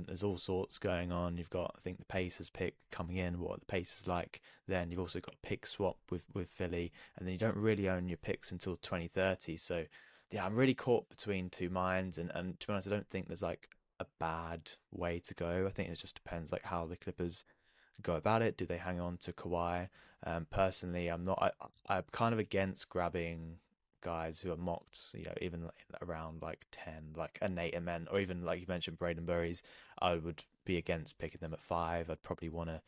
Speaker 1: there's all sorts going on. You've got, I think, the Pacers pick coming in. What are the Pacers like? Then you've also got a pick swap with Philly, and then you don't really own your picks until 2030. So yeah, I'm really caught between two minds, and to be honest, I don't think there's like a bad way to go. I think it just depends like how the Clippers go about it. Do they hang on to Kawhi? Personally, I'm not. I'm kind of against grabbing guys who are mocked, even around like 10, like a Nate Amen, or even like you mentioned, Braden Burries. I would be against picking them at 5. I'd probably want to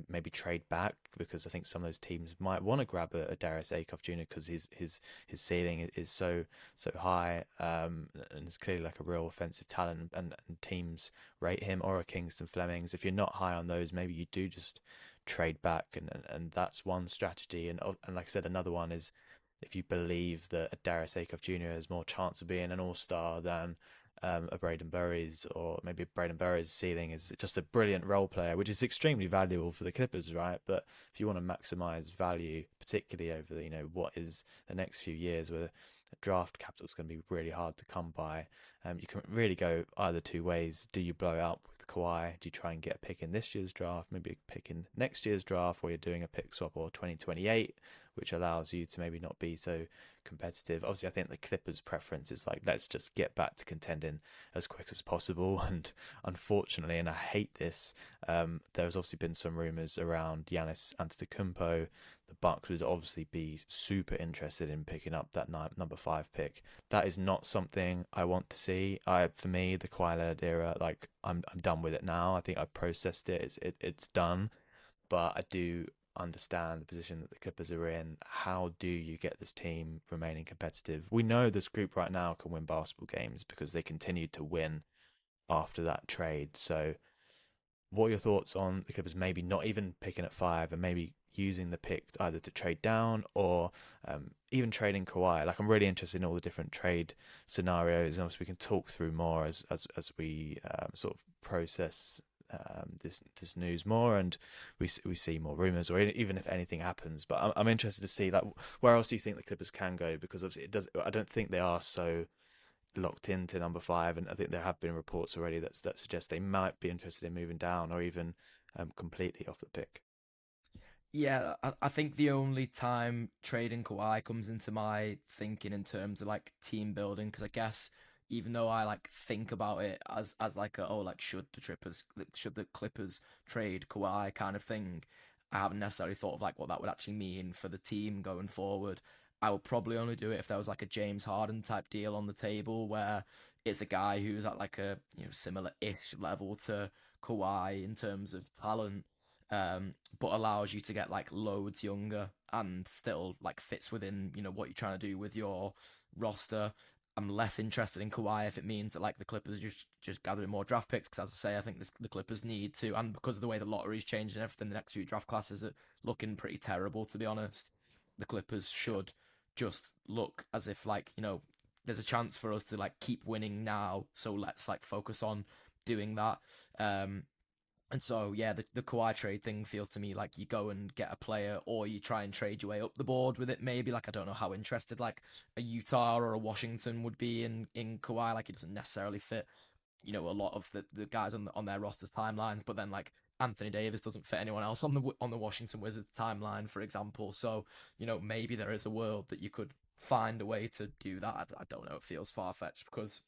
Speaker 1: maybe trade back, because I think some of those teams might want to grab a Darius Acuff Jr. because his ceiling is so high, and it's clearly like a real offensive talent, and teams rate him, or a Kingston Flemings. If you're not high on those, maybe you do just trade back, and that's one strategy. And like I said, another one is, if you believe that a Darius Acuff Jr. has more chance of being an all-star than a Braden Burries, or maybe Braden Burries' ceiling is just a brilliant role player, which is extremely valuable for the Clippers, right? But if you want to maximize value, particularly over what is the next few years, where draft capital is going to be really hard to come by, you can really go either two ways. Do you blow out with Kawhi? Do you try and get a pick in this year's draft, maybe a pick in next year's draft, where you're doing a pick swap, or 2028, which allows you to maybe not be so competitive? Obviously, I think the Clippers' preference is like, let's just get back to contending as quick as possible. And unfortunately, and I hate this, there's obviously been some rumors around Giannis Antetokounmpo. The Bucks would obviously be super interested in picking up that number 5 pick. That is not something I want to see. For me, the Kawhi Leonard era, like, I'm done with it now. I think I've processed it. It's done. But I do understand the position that the Clippers are in. How do you get this team remaining competitive? We know this group right now can win basketball games because they continued to win after that trade. So what are your thoughts on the Clippers maybe not even picking at 5, and maybe using the pick either to trade down, or even trading Kawhi? Like, I'm really interested in all the different trade scenarios, and obviously we can talk through more as we sort of process this news more, and we see more rumors, or even if anything happens. But I'm interested to see, like, where else do you think the Clippers can go? Because obviously I don't think they are so locked into number 5, and I think there have been reports already that suggest they might be interested in moving down, or even completely off the pick.
Speaker 2: Yeah, I think the only time trading Kawhi comes into my thinking in terms of like team building, because I guess even though I like think about it as like a, oh, like should the Clippers trade Kawhi kind of thing, I haven't necessarily thought of like what that would actually mean for the team going forward. I would probably only do it if there was like a James Harden type deal on the table where it's a guy who's at like a, similar-ish level to Kawhi in terms of talent, but allows you to get like loads younger and still like fits within what you're trying to do with your roster. I'm less interested in Kawhi if it means that like the Clippers are just gathering more draft picks, because as I say, I think the Clippers need to, and because of the way the lottery's changed and everything, the next few draft classes are looking pretty terrible, to be honest. The Clippers
Speaker 1: Yeah.
Speaker 2: should just look as if like there's a chance for us to like keep winning now, so let's like focus on doing that. Um, and so, yeah, the Kawhi trade thing feels to me like you go and get a player, or you try and trade your way up the board with it. Maybe like I don't know how interested like a Utah or a Washington would be in Kawhi. Like he doesn't necessarily fit, a lot of the guys on their rosters timelines. But then like Anthony Davis doesn't fit anyone else on the Washington Wizards timeline, for example. So maybe there is a world that you could find a way to do that. I don't know. It feels far fetched because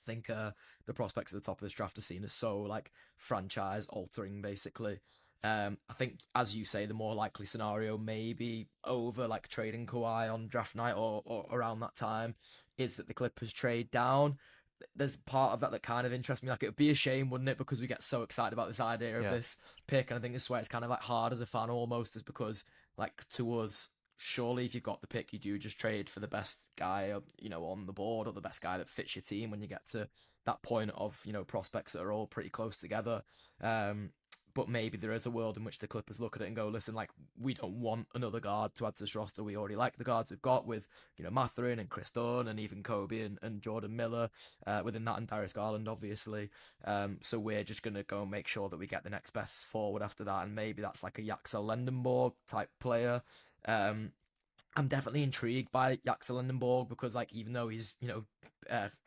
Speaker 2: think the prospects at the top of this draft are seen as so like franchise altering, basically. I think, as you say, the more likely scenario, maybe over like trading Kawhi on draft night or around that time, is that the Clippers trade down. There's part of that that kind of interests me. Like, it would be a shame, wouldn't it? Because we get so excited about this idea of
Speaker 1: Yeah.
Speaker 2: this pick, and I think this is where it's kind of like hard as a fan almost, is because like to us, surely if you've got the pick, you do just trade for the best guy, on the board, or the best guy that fits your team when you get to that point of, prospects that are all pretty close together. Um, but maybe there is a world in which the Clippers look at it and go, listen, like, we don't want another guard to add to this roster. We already like the guards we've got with, Mathurin and Chris Dunn and even Kobe and Jordan Miller, within that, and Darius Garland, obviously. So we're just going to go and make sure that we get the next best forward after that. And maybe that's like a Yaxel Lendenborg type player. Um, I'm definitely intrigued by Yaxel Lindenborg because, like, even though he's,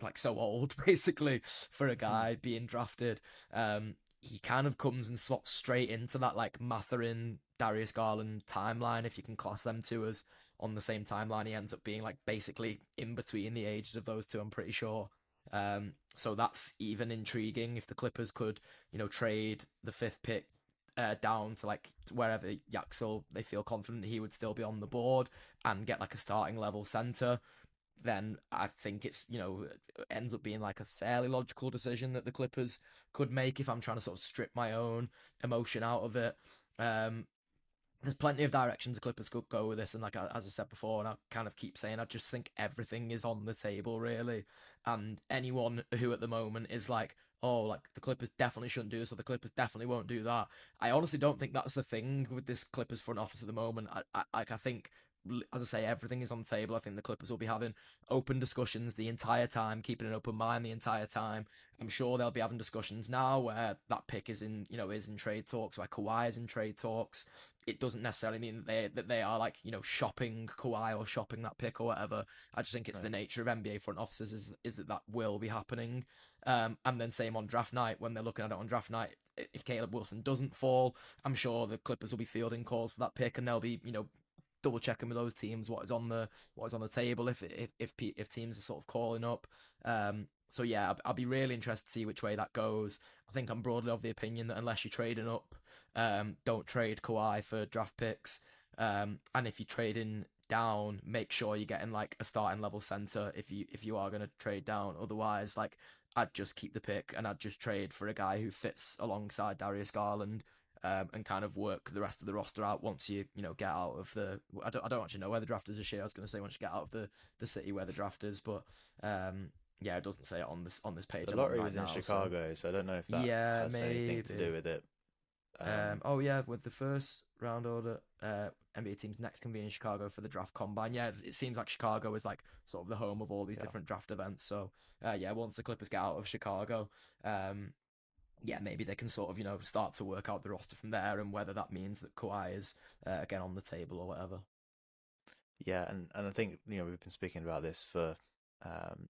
Speaker 2: like so old, basically, for a
Speaker 1: Hmm.
Speaker 2: guy being drafted, he kind of comes and slots straight into that, like, Mathurin, Darius Garland timeline, if you can class them two as on the same timeline. He ends up being, like, basically in between the ages of those two, I'm pretty sure. So that's even intriguing if the Clippers could, trade the fifth pick down to like wherever Yaxel they feel confident he would still be on the board, and get like a starting level center. Then I think it's ends up being like a fairly logical decision that the Clippers could make if I'm trying to sort of strip my own emotion out of it. Um, there's plenty of directions the Clippers could go with this, and like as I said before, and I kind of keep saying, I just think everything is on the table really, and anyone who at the moment is like, oh, like the Clippers definitely shouldn't do this, or the Clippers definitely won't do that. I honestly don't think that's the thing with this Clippers front office at the moment. I think, as I say, everything is on the table. I think the Clippers will be having open discussions the entire time, keeping an open mind the entire time. I'm sure they'll be having discussions now where that pick is in trade talks, where Kawhi is in trade talks. It doesn't necessarily mean that they are like shopping Kawhi or shopping that pick or whatever. I just think it's the
Speaker 1: Right.
Speaker 2: nature of NBA front offices is that will be happening. And then same on draft night, when they're looking at it on draft night. If Caleb Wilson doesn't fall, I'm sure the Clippers will be fielding calls for that pick, and they'll be double checking with those teams what is on the table if teams are sort of calling up. So yeah, I'll be really interested to see which way that goes. I think I'm broadly of the opinion that unless you're trading up, don't trade Kawhi for draft picks. And if you're trading down, make sure you're getting like a starting level center if you are going to trade down. Otherwise, like, I'd just keep the pick and I'd just trade for a guy who fits alongside Darius Garland, and kind of work the rest of the roster out once you get out of the. I don't actually know where the draft is this year. I was going to say once you get out of the city where the draft is, but yeah, it doesn't say it on this page
Speaker 1: The
Speaker 2: I'm on
Speaker 1: lottery
Speaker 2: right
Speaker 1: was in
Speaker 2: now. So
Speaker 1: Chicago, so I don't know if that
Speaker 2: yeah,
Speaker 1: has anything to do
Speaker 2: maybe.
Speaker 1: with it. Um,
Speaker 2: Oh yeah, with the first round order, NBA teams next convene in Chicago for the draft combine. Yeah, it seems like Chicago is like sort of the home of all these
Speaker 1: yeah.
Speaker 2: different draft events. So yeah, once the Clippers get out of Chicago, yeah, maybe they can sort of start to work out the roster from there, and whether that means that Kawhi is again on the table or whatever.
Speaker 1: Yeah, and I think we've been speaking about this for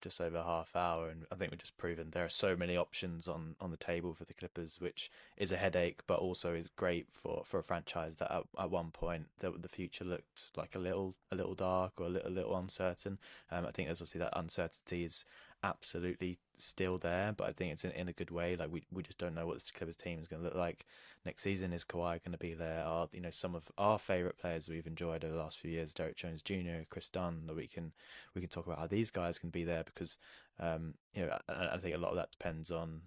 Speaker 1: just over a half hour, and I think we've just proven there are so many options on the table for the Clippers, which is a headache, but also is great for a franchise that at one point the future looked like a little dark or a little uncertain. I think there's obviously that uncertainty is absolutely still there, but I think it's in a good way. Like we just don't know what this Clippers team is going to look like next season. Is Kawhi going to be there? Are some of our favorite players that we've enjoyed over the last few years, Derek Jones Jr., Chris Dunn, that we can talk about how these guys can be there because I think a lot of that depends on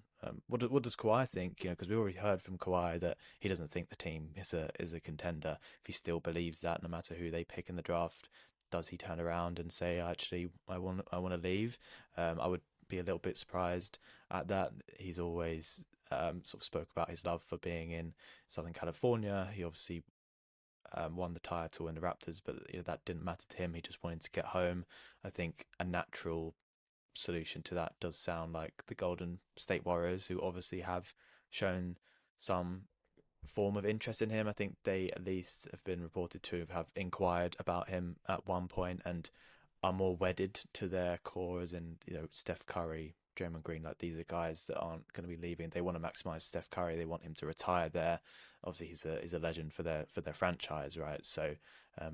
Speaker 1: what does Kawhi think? Because we already heard from Kawhi that he doesn't think the team is a contender. If he still believes that, no matter who they pick in the draft, does he turn around and say, actually, I want to leave? I would be a little bit surprised at that. He's always sort of spoke about his love for being in Southern California. He obviously won the title in the Raptors, but that didn't matter to him. He just wanted to get home. I think a natural solution to that does sound like the Golden State Warriors, who obviously have shown some form of interest in him. I think they at least have been reported to have inquired about him at one point and are more wedded to their core, as in Steph Curry, Draymond Green. Like these are guys that aren't going to be leaving. They want to maximize Steph Curry. They want him to retire there. Obviously, he's a legend for their franchise, right? So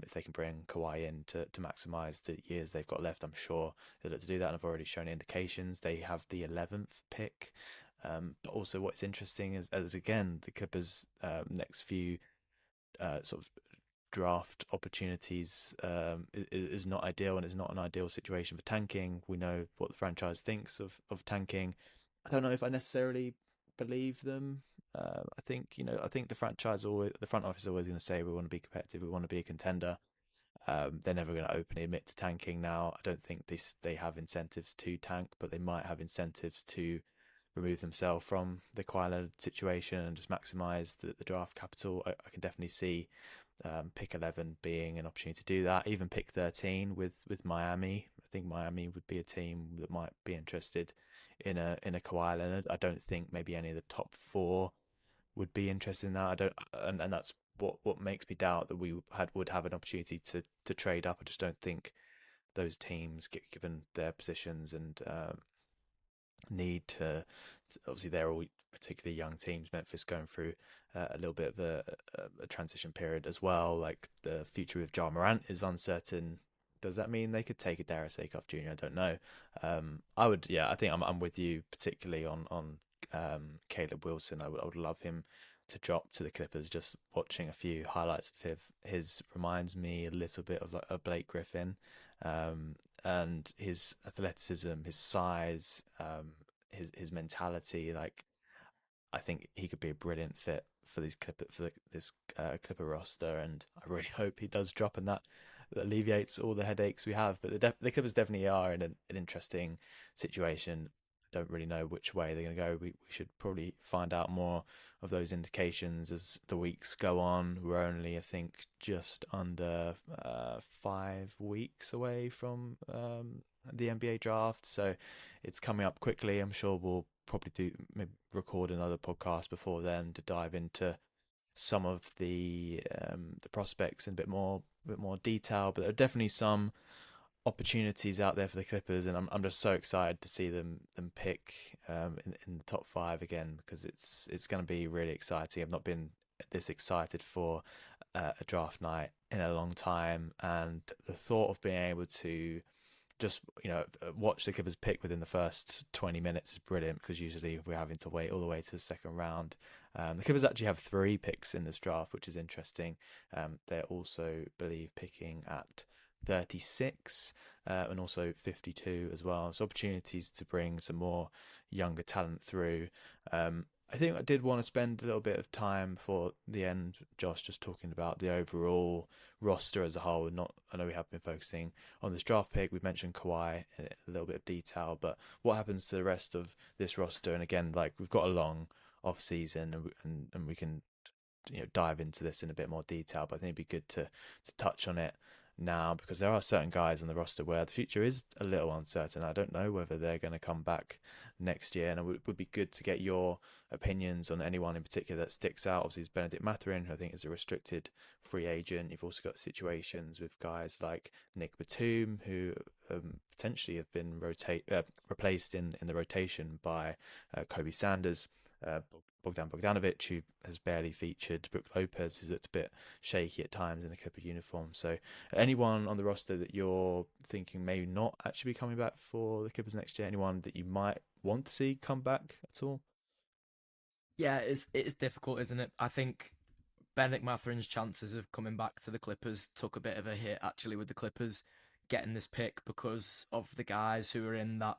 Speaker 1: if they can bring Kawhi in to maximize the years they've got left, I'm sure they'll look to do that. And I've already shown indications. They have the 11th pick. But also, what's interesting is again the Clippers' next few sort of draft opportunities is not ideal, and it's not an ideal situation for tanking. We know what the franchise thinks of tanking. I don't know if I necessarily believe them. I think the front office is always going to say we want to be competitive, we want to be a contender. They're never going to openly admit to tanking now. I don't think they have incentives to tank, but they might have incentives to remove themselves from the Kawhi Leonard situation and just maximize the draft capital. I can definitely see pick 11 being an opportunity to do that. Even pick 13 with Miami. I think Miami would be a team that might be interested in a Kawhi Leonard. I don't think maybe any of the top four would be interested in that. I don't, and that's what makes me doubt that we would have an opportunity to trade up. I just don't think those teams, given their positions and need to. Obviously, they're all particularly young teams. Memphis going through a little bit of a transition period as well. Like the future of Ja Morant is uncertain. Does that mean they could take a Darius Acuff Jr.? I don't know. I would, yeah. I think I'm with you, particularly on Caleb Wilson. I would love him to drop to the Clippers. Just watching a few highlights of his reminds me a little bit of like a Blake Griffin, and his athleticism, his size, his mentality. Like I think he could be a brilliant fit for this Clipper roster, and I really hope he does drop, and that alleviates all the headaches we have. But the Clippers definitely are in an interesting situation. Don't really know which way they're going to go. We should probably find out more of those indications as the weeks go on. We're only, I think, just under 5 weeks away from the NBA draft, so it's coming up quickly. I'm sure we'll probably maybe record another podcast before then to dive into some of the prospects in a bit more detail. But there are definitely some opportunities out there for the Clippers, and I'm just so excited to see them pick in the top five again, because it's going to be really exciting. I've not been this excited for a draft night in a long time, and the thought of being able to just watch the Clippers pick within the first 20 minutes is brilliant, because usually we're having to wait all the way to the second round. The Clippers actually have 3 picks in this draft, which is interesting. They're also, believe, picking at 36 and also 52 as well. So opportunities to bring some more younger talent through. I think I did want to spend a little bit of time before the end, Josh, just talking about the overall roster as a whole. I know we have been focusing on this draft pick. We've mentioned Kawhi in a little bit of detail, but what happens to the rest of this roster? And again, like we've got a long off season, and we can dive into this in a bit more detail. But I think it'd be good to touch on it now, because there are certain guys on the roster where the future is a little uncertain. I don't know whether they're going to come back next year, and it would be good to get your opinions on anyone in particular that sticks out. Obviously, it's Benedict Mathurin, who I think is a restricted free agent. You've also got situations with guys like Nick Batum, who potentially have been replaced in the rotation by Kobe Sanders. Bogdan Bogdanovic, who has barely featured, Brook Lopez, who's looked a bit shaky at times in the Clipper uniform. So, anyone on the roster that you're thinking may not actually be coming back for the Clippers next year? Anyone that you might want to see come back at all?
Speaker 2: Yeah, it's difficult, isn't it? I think Benedict Matherin's chances of coming back to the Clippers took a bit of a hit actually with the Clippers getting this pick because of the guys who are in that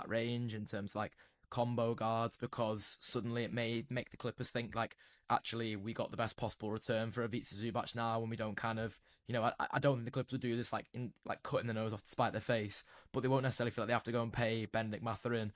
Speaker 2: range in terms of like combo guards, because suddenly it may make the Clippers think like actually we got the best possible return for Ivica Zubac now, when we don't kind of, I don't think the Clippers would do this like in like cutting the nose off to spite their face, but they won't necessarily feel like they have to go and pay Benedict Mathurin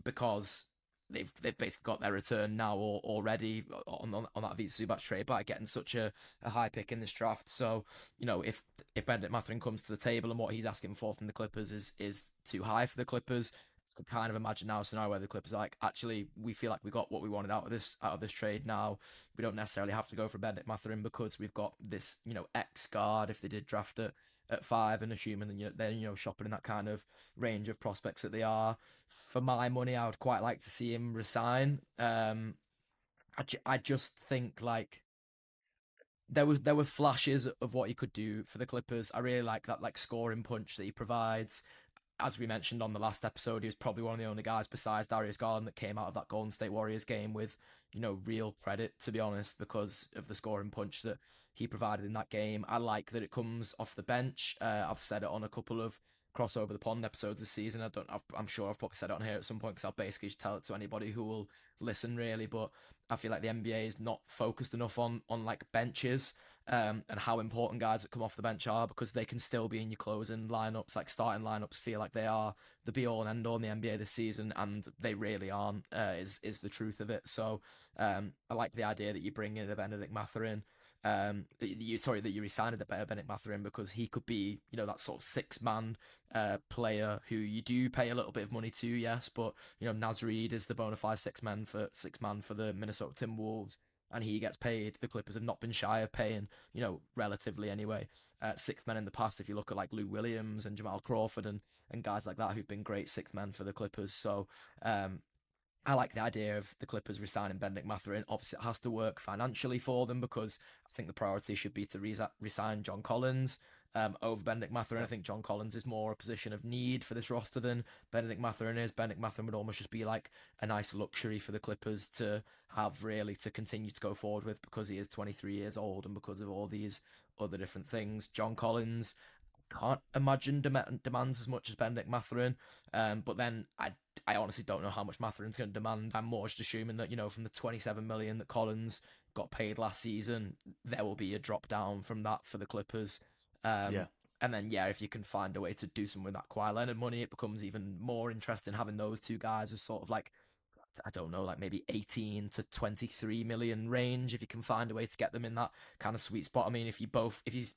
Speaker 2: because they've basically got their return now already on that Vita Zubac trade by getting such a high pick in this draft. So, if Benedict Mathurin comes to the table and what he's asking for from the Clippers is too high for the Clippers, I could kind of imagine now a scenario where the Clippers are like, actually, we feel like we got what we wanted out of this trade now. We don't necessarily have to go for Benedict Mathurin because we've got this, X guard if they did draft it at 5, and assuming that they're shopping in that kind of range of prospects that they are. For my money, I would quite like to see him resign. I just think like there were flashes of what he could do for the Clippers. I really like that like scoring punch that he provides. As we mentioned on the last episode, he was probably one of the only guys besides Darius Garland that came out of that Golden State Warriors game with, real credit, to be honest, because of the scoring punch that he provided in that game. I like that it comes off the bench. I've said it on a couple of crossover the pond episodes this season. I'm sure I've probably said it on here at some point because I'll basically just tell it to anybody who will listen, really. But I feel like the NBA is not focused enough on like benches and how important guys that come off the bench are, because they can still be in your closing lineups. Like starting lineups feel like they are the be all and end all in the NBA this season, and they really aren't. Is the truth of it. So I like the idea that you bring in a Benedict Mathurin. That you re-signed a Benedict Mathurin, because he could be that sort of 6-man player who you do pay a little bit of money to, yes, but Naz Reid is the bona fide six man for the Minnesota Timberwolves, and he gets paid. The Clippers have not been shy of paying, relatively anyway, sixth men in the past. If you look at like Lou Williams and Jamal Crawford and guys like that who've been great sixth men for the Clippers. So I like the idea of the Clippers resigning Benedict Mathurin. Obviously, it has to work financially for them, because I think the priority should be to resign John Collins over Benedict Mathurin.
Speaker 1: Yeah.
Speaker 2: I think John Collins is more a position of need for this roster than Benedict Mathurin is. Benedict Mathurin would almost just be like a nice luxury for the Clippers to have, really, to continue to go forward with, because he is 23 years old and because of all these other different things. John Collins, can't imagine demands as much as Benedict Mathurin. But then I honestly don't know how much Matherin's going to demand. I'm more just assuming that, from the 27 million that Collins got paid last season, there will be a drop down from that for the Clippers.
Speaker 1: Yeah.
Speaker 2: And then, yeah, if you can find a way to do something with that Kawhi Leonard money, it becomes even more interesting having those two guys as sort of like, I don't know, like maybe 18 to 23 million range, if you can find a way to get them in that kind of sweet spot. I mean, if you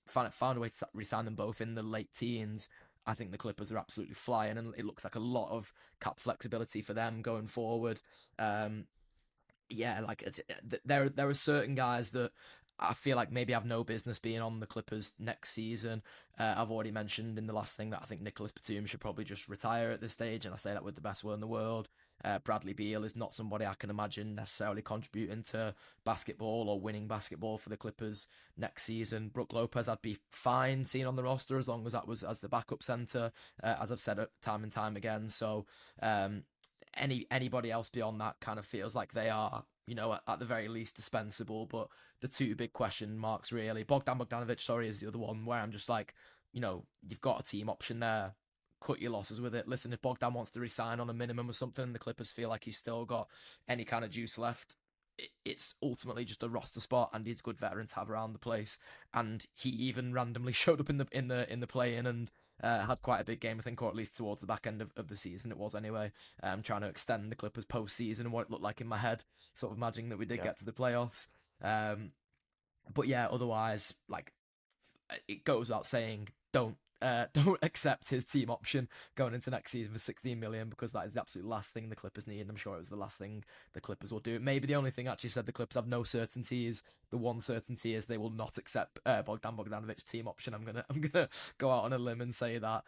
Speaker 2: found a way to resign them both in the late teens, I think the Clippers are absolutely flying, and it looks like a lot of cap flexibility for them going forward. Yeah, like there are certain guys that I feel like maybe have no business being on the Clippers next season. I've already mentioned in the last thing that I think Nicholas Batum should probably just retire at this stage, and I say that with the best will in the world. Bradley Beal is not somebody I can imagine necessarily contributing to basketball or winning basketball for the Clippers next season. Brook Lopez, I'd be fine seeing on the roster as long as that was as the backup center, as I've said time and time again. So anybody else beyond that kind of feels like they are, at the very least dispensable. But the two big question marks, really, Bogdan Bogdanovic, sorry, is the other one where I'm just like, you've got a team option there. Cut your losses with it. Listen, if Bogdan wants to resign on a minimum or something, the Clippers feel like he's still got any kind of juice left, it's ultimately just a roster spot, and he's a good veteran to have around the place. And he even randomly showed up in the play-in and had quite a big game, I think, or at least towards the back end of the season it was anyway. Trying to extend the Clippers postseason and what it looked like in my head, sort of imagining that we did
Speaker 1: Yeah.
Speaker 2: get to the playoffs. But yeah, otherwise, like it goes without saying, don't accept his team option going into next season for 16 million, because that is the absolute last thing the Clippers need. And I'm sure it was the last thing the Clippers will do. Maybe the only thing actually said the Clippers have no certainty is the one certainty is they will not accept Bogdan Bogdanovic's team option. I'm gonna go out on a limb and say that.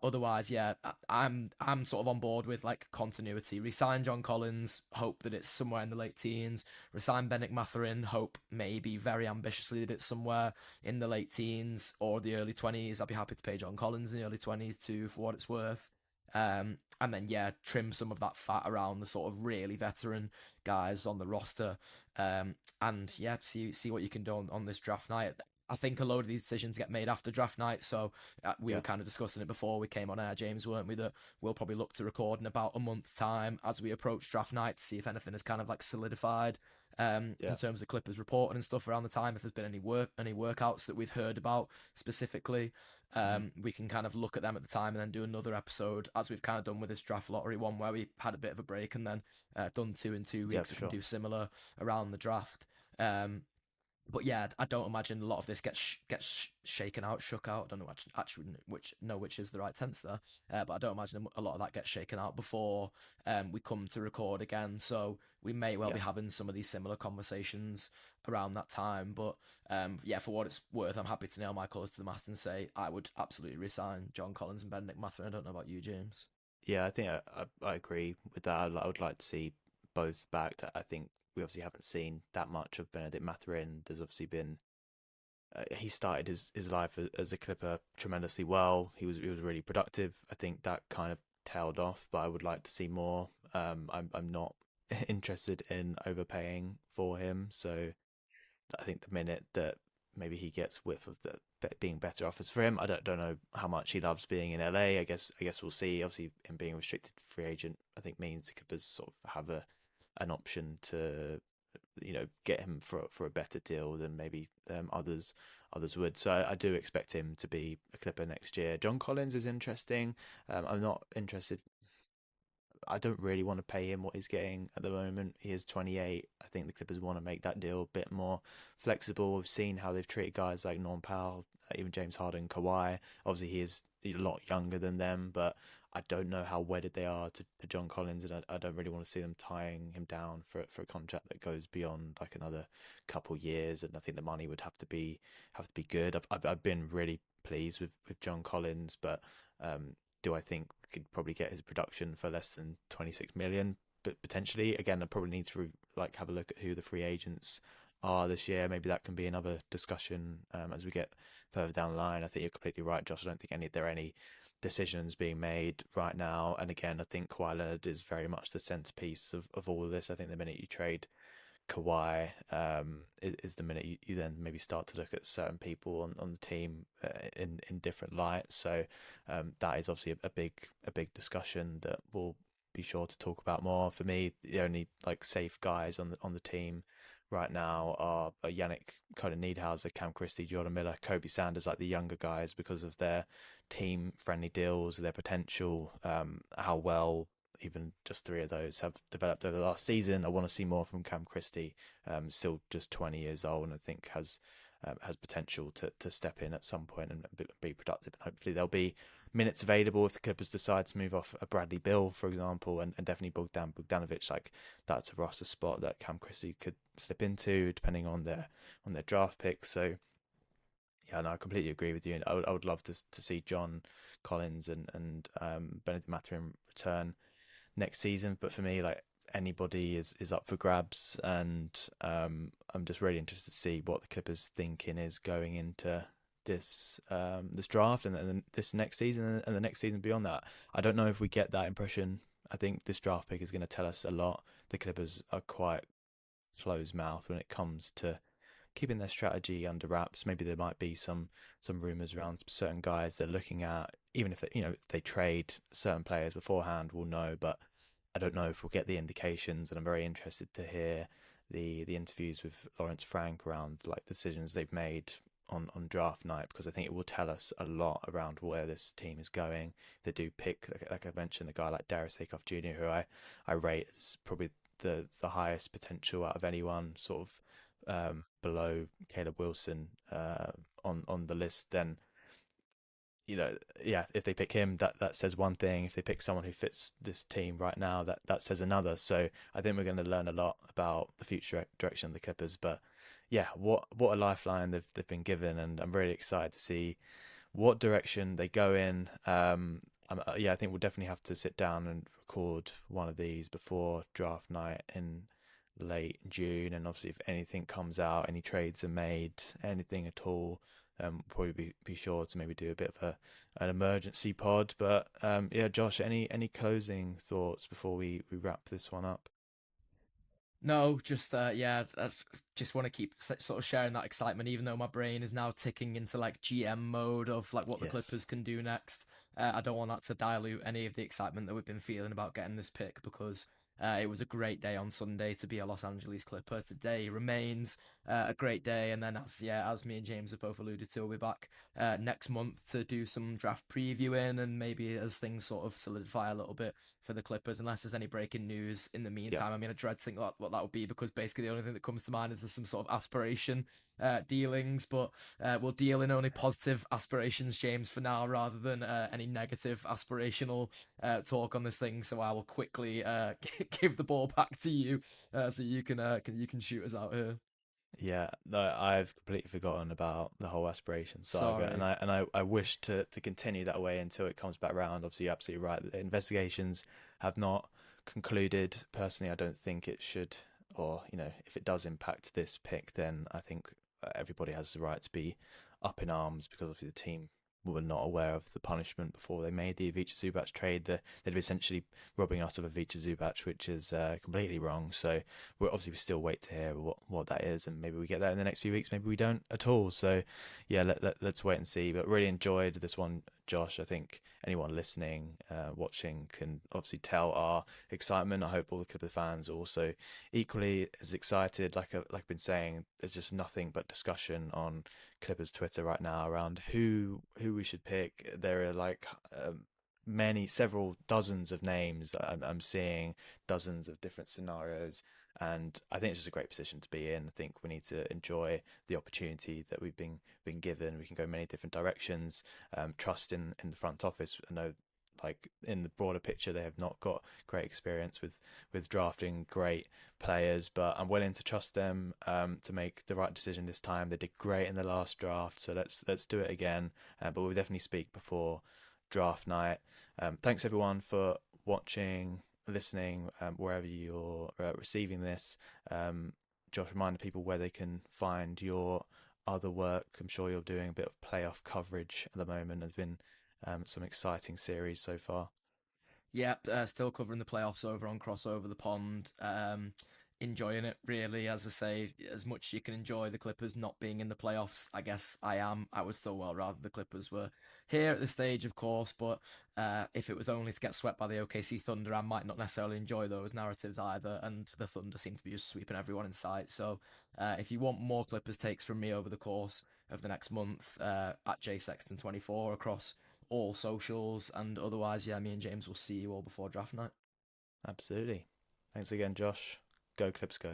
Speaker 2: Otherwise, yeah, I'm sort of on board with like continuity. Resign John Collins, hope that it's somewhere in the late teens. Resign Bennett Mathurin, hope maybe very ambitiously that it's somewhere in the late teens or the early 20s. I'd be happy to pay John Collins in the early 20s too, for what it's worth. And then, yeah, trim some of that fat around the sort of really veteran guys on the roster. And yeah, see what you can do on this draft night. I think a load of these decisions get made after draft night. So we were
Speaker 1: Yeah,
Speaker 2: kind of discussing it before we came on air, James, weren't we? That we'll probably look to record in about a month's time as we approach draft night to see if anything is kind of like solidified in
Speaker 1: yeah,
Speaker 2: terms of Clippers reporting and stuff around the time. If there's been any workouts that we've heard about specifically,
Speaker 1: hmm,
Speaker 2: we can kind of look at them at the time and then do another episode as we've kind of done with this draft lottery one where we had a bit of a break and then done two in two
Speaker 1: yeah,
Speaker 2: weeks.
Speaker 1: for
Speaker 2: We can
Speaker 1: sure.
Speaker 2: do similar around the draft. But yeah, I don't imagine a lot of this gets shaken out, shook out. I don't know actually which is the right tense there. But I don't imagine a lot of that gets shaken out before we come to record again. So we may well
Speaker 1: Yeah,
Speaker 2: be having some of these similar conversations around that time. But yeah, for what it's worth, I'm happy to nail my colours to the mast and say I would absolutely resign John Collins and Benedict Mathurin. I don't know about you, James.
Speaker 1: yeah. I think I agree with that. I would like to see both back. I think we obviously haven't seen that much of Benedict Mathurin. There's obviously been he started his life as a Clipper tremendously well. He was really productive. I think that kind of tailed off, but I would like to see more. I'm not interested in overpaying for him, so I think the minute that maybe he gets whiff of the being better offers for him, I don't know how much he loves being in LA. I guess we'll see. Obviously, him being a restricted free agent, I think means the Clippers sort of have an option to get him for a better deal than maybe others would. So I do expect him to be a Clipper next year. John Collins is interesting. I'm not interested. I don't really want to pay him what he's getting at the moment. He is 28. I think the Clippers want to make that deal a bit more flexible. We've seen how they've treated guys like Norm Powell, even James Harden, Kawhi. Obviously, he is a lot younger than them, but I don't know how wedded they are to John Collins, and I don't really want to see them tying him down for a contract that goes beyond like another couple years. And I think the money would have to be good. I've been really pleased with John Collins, but do I think we could probably get his production for less than 26 million? But potentially, again, I probably need to like have a look at who the free agents are this year. Maybe that can be another discussion as we get further down the line. I think you're completely right, Josh. I don't think there are any decisions being made right now. And again, I think Kawhi Leonard is very much the centerpiece of all of this. I think the minute you trade Kawhi is the minute you then maybe start to look at certain people on the team in different lights. So that is obviously a big discussion that we'll be sure to talk about more. For me, the only like safe guys on the team right now are Yannick Coden-Needhauser, Cam Christie, Jordan Miller, Kobe Sanders, like the younger guys because of their team friendly deals, their potential, how well even just three of those have developed over the last season. I want to see more from Cam Christie, still just 20 years old, and I think has potential to step in at some point and be productive. And hopefully there'll be minutes available if the Clippers decide to move off a Bradley Beal, for example, and definitely Bogdanovic. Like that's a roster spot that Cam Christie could slip into depending on their draft picks. So yeah, no, I completely agree with you. And I would love to see John Collins and Benedict Mathurin return next season. But for me, like anybody is up for grabs, and I'm just really interested to see what the Clippers' thinking is going into this draft and then this next season and the next season beyond that. I don't know if we get that impression. I think this draft pick is going to tell us a lot. The Clippers are quite closed mouth when it comes to keeping their strategy under wraps. Maybe there might be some rumors around certain guys they're looking at. Even if if they trade certain players beforehand, we'll know. But I don't know if we'll get the indications, and I'm very interested to hear the interviews with Lawrence Frank around like decisions they've made on draft night, because I think it will tell us a lot around where this team is going. If they do pick, like I mentioned, a guy like Darius Aikoff Jr., who I rate as probably the highest potential out of anyone, sort of below Caleb Wilson on the list, then yeah, if they pick him, that says one thing. If they pick someone who fits this team right now, that says another. So I think we're going to learn a lot about the future direction of the Clippers. But yeah, what a lifeline they've been given, and I'm really excited to see what direction they go in. Yeah, I think we'll definitely have to sit down and record one of these before draft night in late June. And obviously, if anything comes out, any trades are made, anything at all, probably be sure to maybe do a bit of an emergency pod. But yeah, Josh, any closing thoughts before we wrap this one up?
Speaker 2: No, just yeah, I just want to keep sort of sharing that excitement, even though my brain is now ticking into like GM mode of like what the
Speaker 1: Yes.
Speaker 2: Clippers can do next. I don't want that to dilute any of the excitement that we've been feeling about getting this pick because it was a great day on Sunday to be a Los Angeles Clipper. Today remains a great day, and then as me and James have both alluded to, we'll be back next month to do some draft previewing and maybe as things sort of solidify a little bit for the Clippers, unless there's any breaking news in the
Speaker 1: Yeah.
Speaker 2: meantime. I mean, I dread to think what that would be because basically the only thing that comes to mind is some sort of aspiration dealings, but we'll deal in only positive aspirations, James, for now, rather than any negative aspirational talk on this thing. So I will quickly give the ball back to you, so you can shoot us out here.
Speaker 1: Yeah, no, I've completely forgotten about the whole aspiration saga, and
Speaker 2: Sorry.
Speaker 1: I wish to continue that way until it comes back round. Obviously, you're absolutely right. The investigations have not concluded. Personally, I don't think it should, or if it does impact this pick, then I think everybody has the right to be up in arms because obviously the team were not aware of the punishment before they made the Ivica Zubac trade. They'd be essentially robbing us of Ivica Zubac, which is completely wrong. So we still wait to hear what that is, and maybe we get that in the next few weeks. Maybe we don't at all. So yeah, let's wait and see. But really enjoyed this one, Josh. I think anyone listening, watching, can obviously tell our excitement. I hope all the Clipper fans are also equally as excited. Like I've been saying, there's just nothing but discussion on Clippers Twitter right now around who we should pick. There are like several dozens of names. I'm seeing dozens of different scenarios, and I think it's just a great position to be in. I think we need to enjoy the opportunity that we've been given. We can go many different directions. Trust in the front office. I know, like in the broader picture, they have not got great experience with drafting great players, but I'm willing to trust them to make the right decision this time. They did great in the last draft, so let's do it again. But we'll definitely speak before draft night. Thanks everyone for watching, listening, wherever you're receiving this. Josh, remind people where they can find your other work. I'm sure you're doing a bit of playoff coverage at the moment. There's been some exciting series so far.
Speaker 2: Yep, still covering the playoffs over on Crossover the Pond. Enjoying it really, as I say, as much as you can enjoy the Clippers not being in the playoffs. I guess I am. I would still well rather the Clippers were here at this stage, of course. But if it was only to get swept by the OKC Thunder, I might not necessarily enjoy those narratives either. And the Thunder seem to be just sweeping everyone in sight. So if you want more Clippers takes from me over the course of the next month, at jsexton24 across all socials, and otherwise, yeah, me and James will see you all before draft night.
Speaker 1: Absolutely. Thanks again, Josh. Go Clips, go.